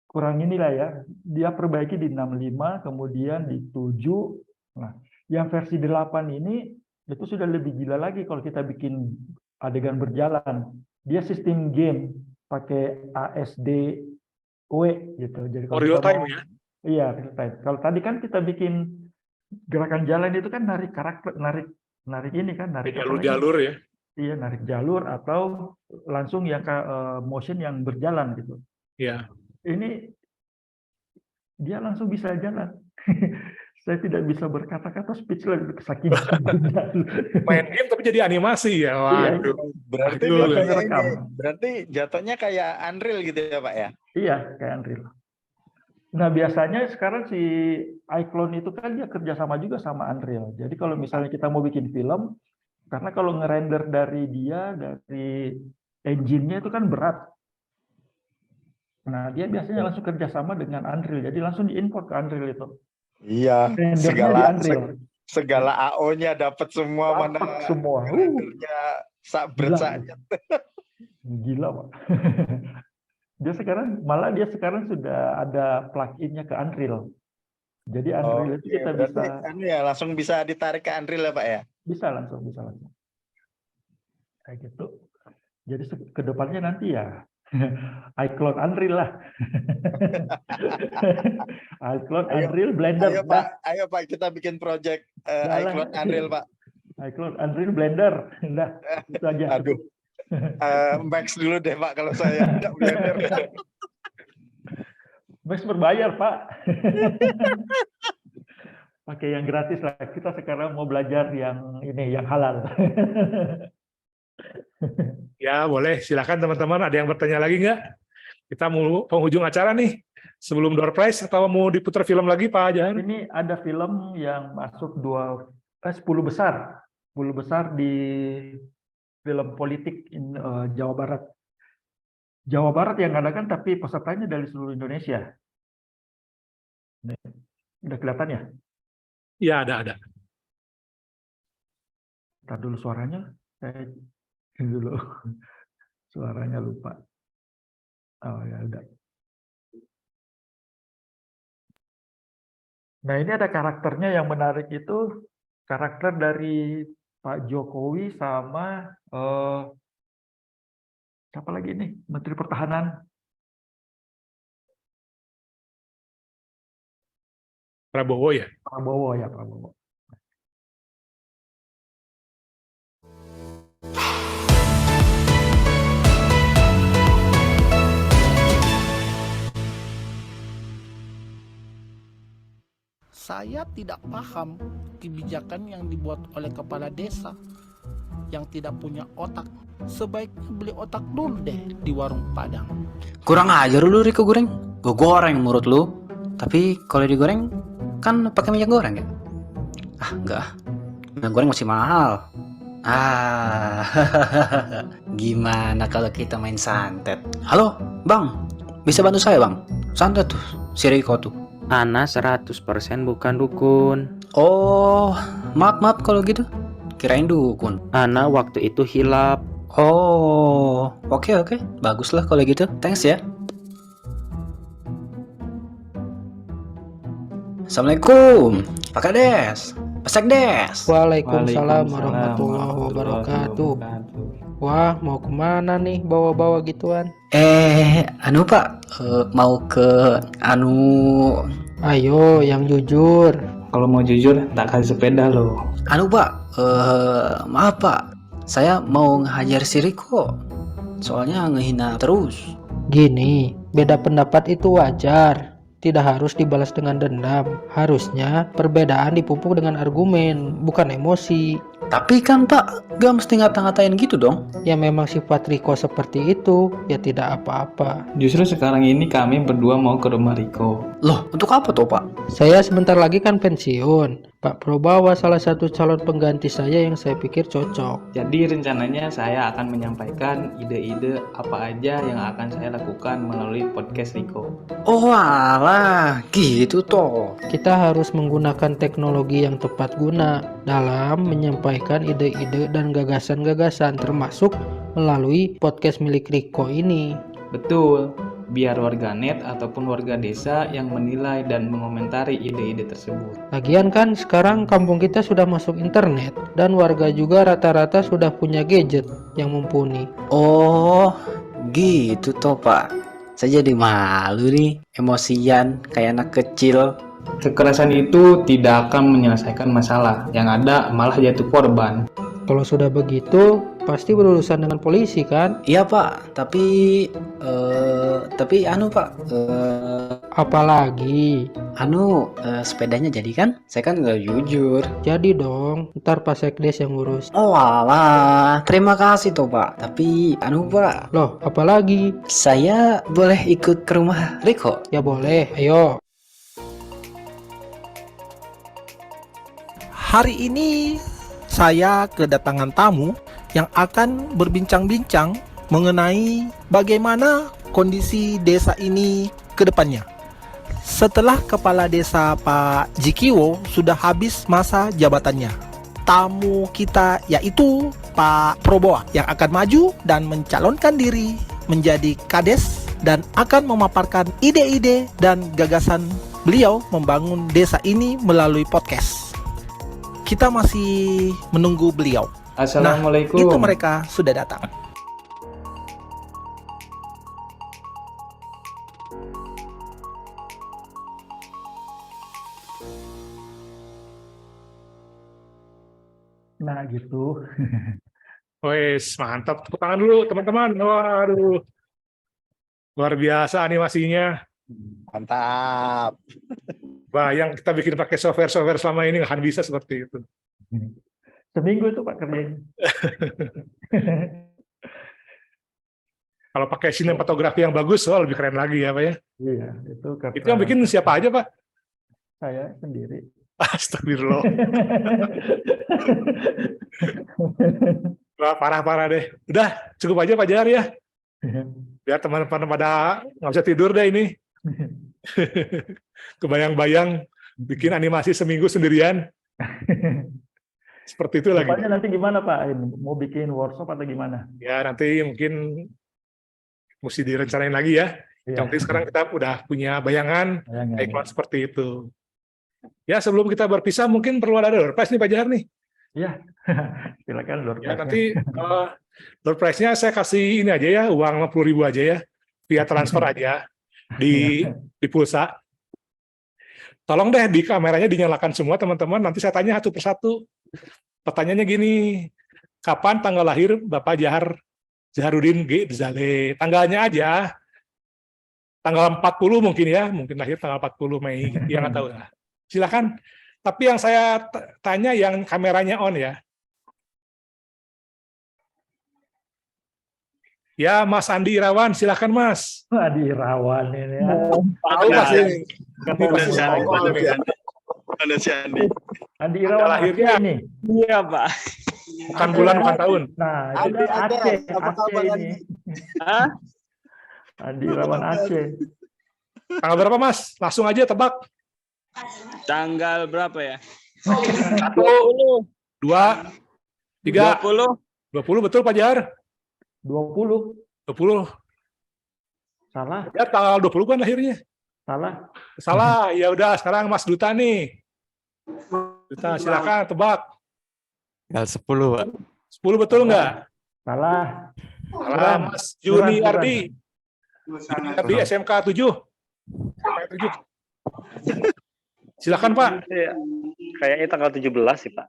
kurang inilah ya. Dia perbaiki di 65, kemudian di 7. Nah, yang versi 8 ini itu sudah lebih gila lagi kalau kita bikin adegan berjalan. Dia sistem game pakai ASDW gitu. Jadi kalau Real kita time mau- ya. Iya, real time. Kalau tadi kan kita bikin gerakan jalan itu kan narik karakter, narik ini kan, narik apa lagi? Jalur-jalur ya. Iya, narik jalur atau langsung yang motion yang berjalan gitu. Ya. Ini dia langsung bisa jalan. Saya tidak bisa berkata-kata, speechless saking Main game tapi jadi animasi ya. Waduh. Berarti Aduh, jatuhnya direkam. berarti jatuhnya kayak Unreal gitu ya Pak ya? Iya, kayak Unreal. Nah, biasanya sekarang si iClone itu kan dia kerjasama juga sama Unreal. Jadi kalau misalnya kita mau bikin film, karena kalau ngerender dari engine-nya itu kan berat. Nah, dia biasanya langsung kerjasama dengan Unreal. Jadi langsung diimport ke Unreal itu. Iya, Rendernya di Unreal. segala AO-nya dapat semua, mana Dapat semua. rendernya Gila. saja. Gila, Pak. Dia sekarang sudah ada plug-in-nya ke Unreal. Jadi Unreal itu kita berarti bisa langsung bisa ditarik ke Unreal ya Pak ya? bisa langsung. Kayak gitu. Jadi ke depannya nanti ya iClone Unreal lah. iClone Unreal Blender. Ayo Pak, kita bikin project Jalan. iClone Unreal Pak. iClone Unreal Blender. Nah, itu aja. Aduh. Max dulu deh Pak kalau saya tidak Blender. Max berbayar, Pak. Pakai yang gratis lah. Kita sekarang mau belajar yang ini, yang halal. Ya, boleh. Silakan teman-teman. Ada yang bertanya lagi nggak? Kita mau penghujung acara nih. Sebelum door prize atau mau diputar film lagi, Pak Jahan? Ini ada film yang masuk 10 besar. 10 besar di film politik Jawa Barat. Jawa Barat yang ngadakan, tapi pesertanya dari seluruh Indonesia. Udah kelihatan ya? Ya, ada. Ntar dulu suaranya. Saya dulu. Suaranya lupa. Oh ya udah. Nah ini ada karakternya yang menarik itu. Karakter dari Pak Jokowi sama siapa lagi nih? Menteri Pertahanan. Prabowo ya? Prabowo ya, Prabowo. Saya tidak paham kebijakan yang dibuat oleh kepala desa yang tidak punya otak. Sebaiknya beli otak dulu deh di warung Padang. Kurang ajar lu Riko goreng. Gue goreng menurut lu. Tapi kalau digoreng kan pakai minyak goreng ya? Ah enggak. Minyak goreng masih mahal. Gimana kalau kita main santet? Halo, Bang. Bisa bantu saya, Bang? Santet tuh, si Riko tuh. Ana 100% bukan dukun. Oh, maaf kalau gitu. Kirain dukun. Ana waktu itu hilap. Oh, oke. Baguslah kalau gitu. Thanks ya. Assalamualaikum, Pak Kades, Pak Sekdes. Waalaikumsalam warahmatullahi wabarakatuh. Wah, mau kemana nih bawa-bawa gituan? Anu Pak, mau ke Ayo, yang jujur. Kalau mau jujur, tak kasih sepeda loh. Pak, maaf Pak, saya mau ngehajar si Riko. Soalnya ngehina terus. Gini, beda pendapat itu wajar. Tidak harus dibalas dengan dendam. Harusnya perbedaan dipupuk dengan argumen, bukan emosi. Tapi kan Pak, gak mesti ngata-ngatain gitu dong. Ya memang sifat Riko seperti itu, ya tidak apa-apa. Justru sekarang ini kami berdua mau ke rumah Riko. Loh, untuk apa tuh Pak? Saya sebentar lagi kan pensiun. Pak Pro bawa salah satu calon pengganti saya yang saya pikir cocok. Jadi rencananya saya akan menyampaikan ide-ide apa aja yang akan saya lakukan melalui podcast Riko. Oh alah, gitu toh. Kita harus menggunakan teknologi yang tepat guna dalam menyampaikan ide-ide dan gagasan-gagasan, termasuk melalui podcast milik Riko ini. Betul, biar warganet ataupun warga desa yang menilai dan mengomentari ide-ide tersebut. Lagian kan sekarang kampung kita sudah masuk internet dan warga juga rata-rata sudah punya gadget yang mumpuni. Oh, gitu toh Pak. Saya jadi malu nih, emosian kayak anak kecil. Kekerasan itu tidak akan menyelesaikan masalah, yang ada malah jatuh korban. Kalau sudah begitu, pasti berurusan dengan polisi kan? Iya Pak, tapi Pak. Apalagi? Sepedanya jadi kan? Saya kan nggak jujur. Jadi dong, ntar Pak Sekdes yang ngurus. Oh alah, terima kasih toh Pak. Tapi Pak. Loh, apalagi? Saya boleh ikut ke rumah Riko? Ya boleh, ayo. Hari ini saya kedatangan tamu yang akan berbincang-bincang mengenai bagaimana kondisi desa ini ke depannya. Setelah Kepala Desa Pak Jikiwo sudah habis masa jabatannya, tamu kita yaitu Pak Proboa yang akan maju dan mencalonkan diri menjadi Kades dan akan memaparkan ide-ide dan gagasan beliau membangun desa ini melalui podcast. Kita masih menunggu beliau. Assalamualaikum. Nah, itu mereka sudah datang. Nah, gitu. Wes, mantap. Tepuk tangan dulu, teman-teman. Waduh. Luar biasa animasinya. Mantap. Bayang kita bikin pakai software selama ini nggak akan bisa seperti itu. Seminggu itu Pak kerjanya. Kalau pakai sinematografi yang bagus, lebih keren lagi ya Pak ya. Iya, itu kata Itu yang bikin siapa aja Pak? saya sendiri. Astagfirullah. Wah, parah-parah deh. Udah, cukup aja Pak Jar ya. Biar teman-teman pada nggak bisa tidur deh ini. Kebayang-bayang bikin animasi seminggu sendirian. Seperti itu lagi. Depannya nanti gimana Pak? Mau bikin workshop atau gimana? Ya nanti mungkin mesti direncanain lagi ya. Yang penting sekarang kita udah punya bayangan iklan seperti itu. Ya sebelum kita berpisah mungkin perlu ada door prize nih Pak Jahar nih. Iya, silakan door prize. Ya nanti door prize-nya saya kasih ini aja ya, uang 50.000 aja ya, via transfer aja di pulsa. Tolong deh di kameranya dinyalakan semua teman-teman, nanti saya tanya satu persatu. Pertanyaannya gini, kapan tanggal lahir Bapak Jaharudin G. Dzale? Tanggalnya aja, tanggal 40 mungkin ya, mungkin lahir tanggal 40 Mei, ya nggak tahu lah. Silakan. Tapi yang saya tanya yang kameranya on ya. Ya, Mas Andi Irawan, silakan Mas. Andi Irawan ini ya. Tahu pasti. Ini pasti Ada si Andi. Andi Irawan lahirnya. Aceh ini. Iya, Pak. Bukan bulan, bukan tahun. Nah, itu Aceh, Aceh ini. Hah? Andi Irawan Aceh. Tanggal berapa Mas? Langsung aja tebak. Tanggal berapa ya? 1, 2, 3, 20 betul Pak Jar? 20. 20. Salah. Ya tanggal 20 kan lahirnya. Salah. Salah. Ya udah sekarang Mas Duta nih. Duta silakan tebak. Tanggal 10, Pak. 10 betul nggak? Salah. Salah Mas Juni Ardi. Di SMK 7. Silakan Pak. Kayaknya tanggal 17 sih, Pak.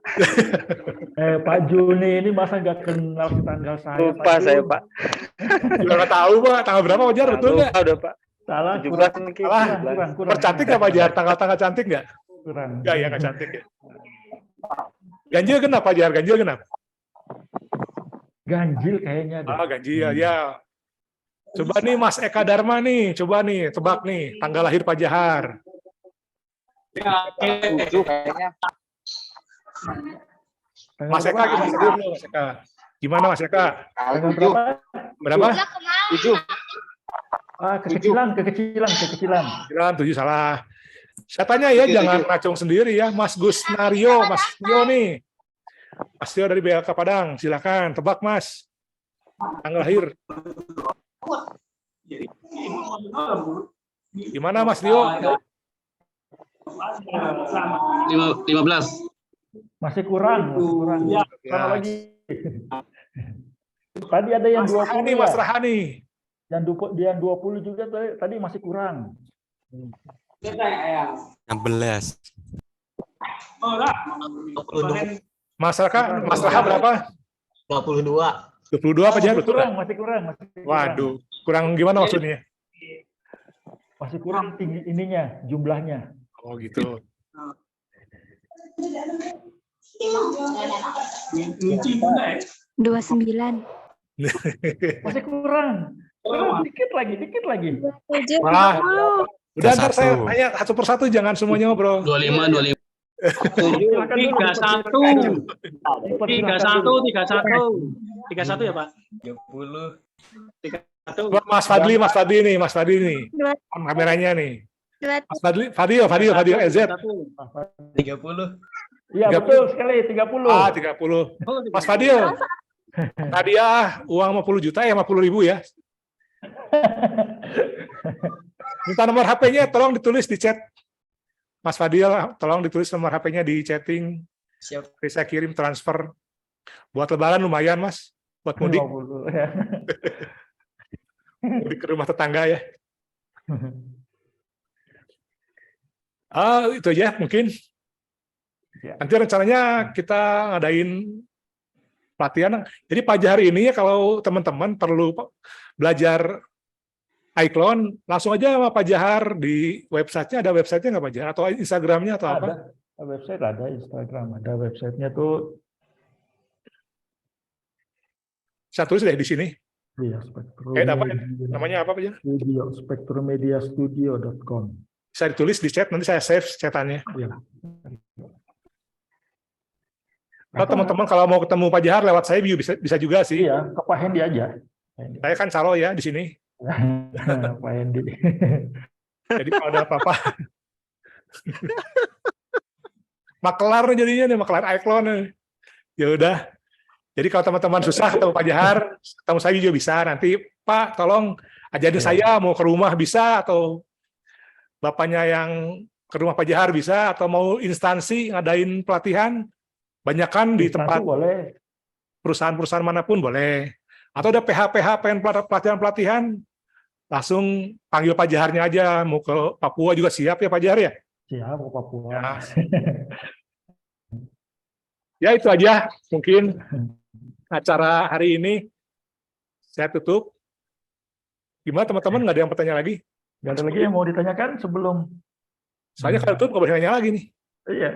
Pak Juni ini masa nggak kenal tanggal saya? Lupa saya, Pak. Juga nggak tahu Pak. Tanggal berapa Pak Jar? Betul nggak? Udah, Pak. Salah. 17 mungkin. Salah. Percantik nggak Pak Jar? Tanggal-tanggal cantik nggak? Kurang. Nggak ya, nggak cantik ya. Ganjil genap Pak Jar? Ganjil genap? Ganjil kayaknya. Ah, ganjil ya. Coba nih Mas Eka Dharma nih, coba nih tebak nih tanggal lahir Pak Jahar. Mas Eka gimana dulu Mas Eka? Gimana Mas Eka? Berapa? 7. Kekecilan. 7 salah. Saya tanya ya, jangan ngacung sendiri ya, Mas Gus Nario, Mas Tio nih. Mas Tio dari BLK Padang, silakan tebak Mas. Tanggal lahir. Gimana Mas Tio? 15. Masih kurang. Ya. Sama lagi. Tadi ada yang 20 nih, Mas Rahani. Dan dia 20 juga tadi masih kurang. 16. Mas Raha berapa? 22. 22 apa aja betul? Masih kurang. Waduh, kurang gimana maksudnya? Masih kurang tinggi ininya, jumlahnya. Oh gitu. 29. Masih kurang. Dikit lagi. Wah, udah ntar saya tanya satu persatu, jangan semuanya ngobrol. 25. 31 ya Pak. 30. 31. Mas Fadli nih. Kameranya nih. Mas Fadli EZ. 30. Iya betul sekali 30. 30. Mas Fadil. Hadiah uang 50 juta ya 50.000 ya. Minta nomor HP-nya tolong ditulis di chat. Mas Fadil, tolong ditulis nomor HP-nya di chatting. Siap. Bisa kirim transfer. Buat lebaran lumayan, Mas. Buat mudik. 50, ya. Mudik ke rumah tetangga ya. Itu aja mungkin. Nanti rencananya kita ngadain pelatihan. Jadi pagi hari ini ya kalau teman-teman perlu belajar iClone, langsung aja sama Pak Jahar di websitenya. Ada websitenya nggak Pak Jahar? Atau Instagramnya atau apa? Ada website, ada Instagram, ada websitenya tuh. Saya tulis deh di sini. Iya, Spektrum. Apa ya? Namanya apa Pak Jahar? Studio, spektrumediastudio.com. Bisa ditulis di chat, nanti saya save chatannya. Iya. Kalau teman-teman kalau mau ketemu Pak Jahar lewat saya bisa juga sih. Iya, ke Pak Hendi aja. Saya kan calo ya di sini. Pak Hendi. Jadi kalau ada apa-apa. Makelar jadinya nih, makelar iClone. Ya udah. Jadi kalau teman-teman susah ketemu Pak Jahar, ketemu saya juga bisa. Nanti Pak tolong ajarin saya mau ke rumah bisa, atau Bapaknya yang ke rumah Pak Jahar bisa, atau mau instansi ngadain pelatihan, banyakan di tempat boleh. Perusahaan-perusahaan manapun boleh. Atau ada PH pengen pelatihan-pelatihan, langsung panggil Pak Jaharnya aja. Mau ke Papua juga siap ya Pak Jahar ya? Siap ke Papua. Ya itu aja mungkin acara hari ini. Saya tutup. Gimana teman-teman, nggak ada yang bertanya lagi? Nggak ada lagi yang mau ditanyakan sebelum Soalnya kalau tutup nggak boleh nanya lagi nih. Iya.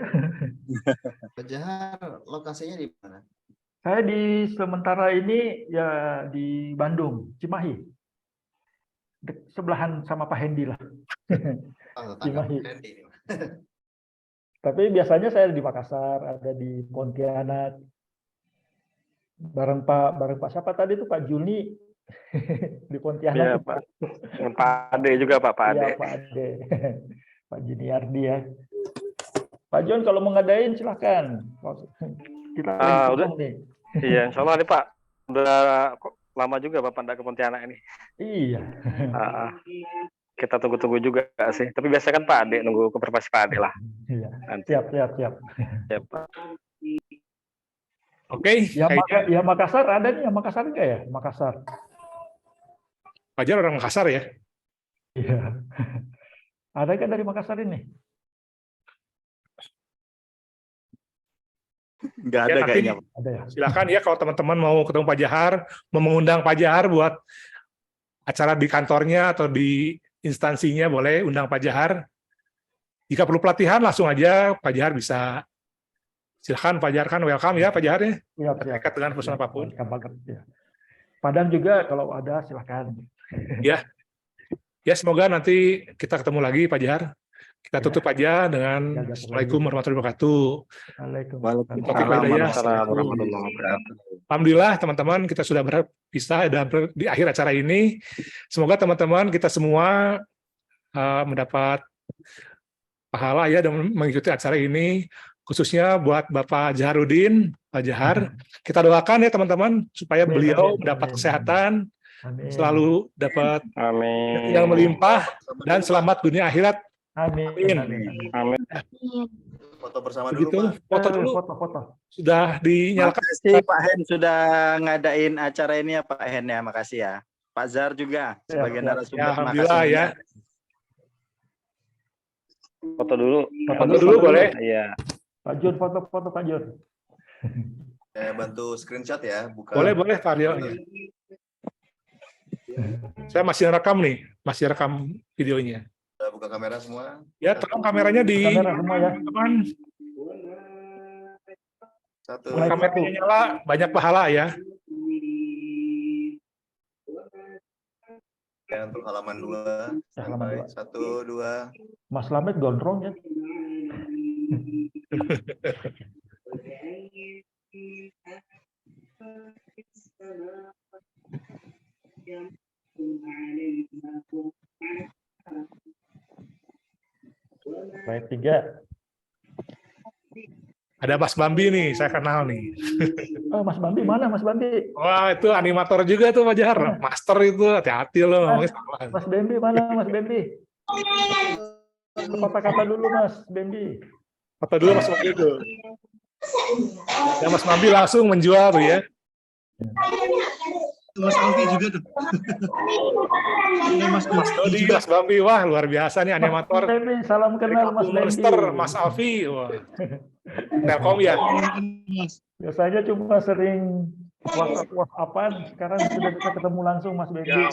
Pak Jahar, lokasinya di mana? Saya di sementara ini ya di Bandung, Cimahi. Sebelahan sama Pak Hendi lah. Cimahi. Tapi biasanya saya di Makassar, ada di Pontianak. Bareng Pak siapa tadi itu Pak Juni di Pontianak. Iya, Pak. Pak Ade juga Pak Ade. Iya, Pak Ade. Pak Juniardi ya. Pak John kalau mau ngadain silahkan. Kita Udah nih. Iya, insya Allah nih Pak. Udah lama juga Bapak ndak ke Pontianak ini. Iya. Kita tunggu-tunggu juga sih. Tapi biasa kan Pak Ade nunggu konfirmasi Pak Ade lah. Iya. Nanti. Siap. Siap Pak. Oke. Ya Makassar ada nih, Makassar enggak ya? Makassar. Fajar orang Makassar ya? Iya. Ada kan dari Makassar ini? Nggak ada nanti kayaknya. Ada ya? Silakan ya kalau teman-teman mau ketemu Pak Jahar, mau mengundang Pak Jahar buat acara di kantornya atau di instansinya, boleh undang Pak Jahar. Jika perlu pelatihan langsung aja Pak Jahar bisa. Silakan Pak Jahar, kan welcome ya Pak Jahar ya. Terkait dengan perusahaan apapun. Ya. Padahal juga kalau ada silakan. Ya semoga nanti kita ketemu lagi Pak Jahar. Kita tutup aja dengan Assalamualaikum warahmatullahi wabarakatuh. Waalaikumsalam warahmatullahi wabarakatuh. Alhamdulillah teman-teman kita sudah berpisah di akhir acara ini. Semoga teman-teman kita semua mendapat pahala ya dan mengikuti acara ini, khususnya buat Bapak Jaharudin, Pak Jahar. Kita doakan ya teman-teman supaya beliau mendapat kesehatan, selalu dapat yang melimpah dan selamat dunia akhirat. Amin. Foto bersama Begitu. dulu Pak. Foto dulu. Foto. Sudah dinyalakan. Makasih Pak Hen sudah ngadain acara ini ya Pak Hen ya. Makasih ya. Pak Zar juga sebagai narasumber. Alhamdulillah ya. Foto dulu. Foto dulu boleh. Iya. Pak Jun, foto Pak Jun. Saya bantu screenshot ya. Boleh Pak Aryo. Saya masih rekam nih, masih rekam videonya. Buka kamera semua. Ya, tolong kameranya di kamera semua ya. Teman. Satu. Kameranya nyala, banyak pahala ya. Ya, untuk halaman 2. Halaman 2. 1, 2. Mas Lamet gondrong ya. Baik 3. Ada Mas Bambi nih, saya kenal nih. Oh, Mas Bambi mana Mas Bambi? Wah, itu animator juga tuh Pak Jahar. Master itu, hati-hati loh. Mas Bambi mana Mas Bambi? Kata-kata dulu Mas Bambi. Foto dulu Mas Bambi itu. Ya Mas Bambi langsung menjual tuh ya. Mas Alfi juga tuh. Mas Dodi, Mas Bambi, wah luar biasa nih animator. Mas Bambi, salam kenal Mas Bambi. Monster, Mas Alfi, wah. Telkom ya. Biasanya cuma sering WhatsApp-WhatsAppan, sekarang sudah bisa ketemu langsung Mas Bambi.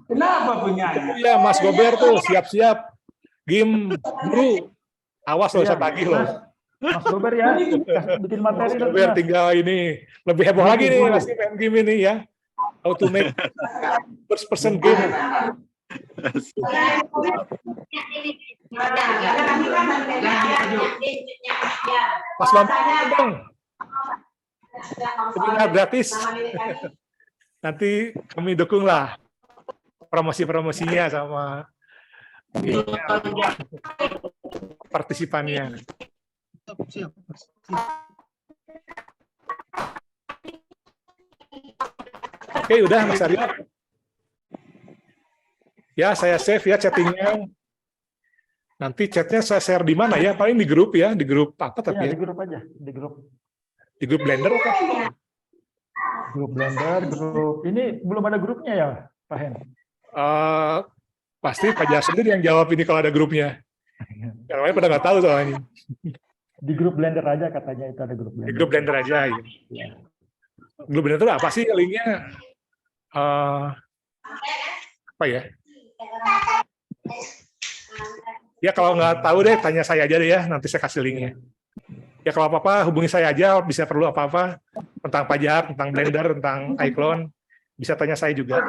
Kenapa punya? Iya Mas Gober tuh siap-siap game guru. Awas loh saya tagih loh. Mas Gober ya, bikin materi. Mas Gober tinggal ini lebih heboh lagi nih masih main game ini ya. How to make first person game. Mas Bambang dong. Webinar gratis. Nanti kami dukung lah promosi-promosinya sama partisipannya. Siap. Oke, udah Mas Aryo. Ya, saya save ya chattingnya. Nanti chatnya saya share di mana ya? Paling di grup ya, di grup apa tapi ya? Ya? Di grup aja, di grup. Di grup Blender apa? Grup Blender, grup ini belum ada grupnya ya, Pak Hen? Pasti Pak Jas sendiri yang jawab ini kalau ada grupnya. Yang lain pada nggak tahu soalnya. Di grup Blender aja katanya itu ada grup Blender. Di grup Blender aja. Ya. Grup Blender itu apa sih linknya? Apa ya? Ya kalau nggak tahu deh, tanya saya aja deh ya, nanti saya kasih linknya. Ya kalau apa-apa hubungi saya aja, bisa perlu apa-apa tentang pajak, tentang Blender, tentang iClone, bisa tanya saya juga.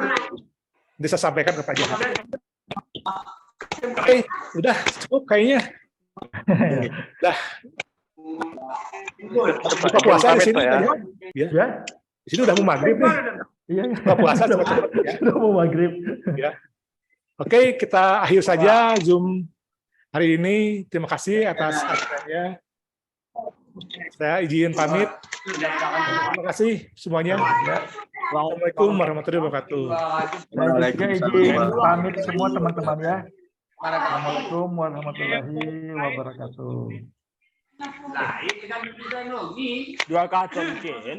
Nanti saya sampaikan ke pajak. Oke, udah cukup kayaknya. Udah. Buka puasa di sini ya. Ya. Di sini udah mau maghrib nih. Iya. Buka puasa cepet-cepet ya. Sudah mau maghrib. Ya. Oke, kita akhir saja Zoom hari ini. Terima kasih atas hadirannya. Saya izin pamit. Terima kasih semuanya. Assalamualaikum warahmatullahi wabarakatuh. Saya juga izin pamit semua teman-teman ya. Assalamualaikum warahmatullahi wabarakatuh. Dua kacang mungkin.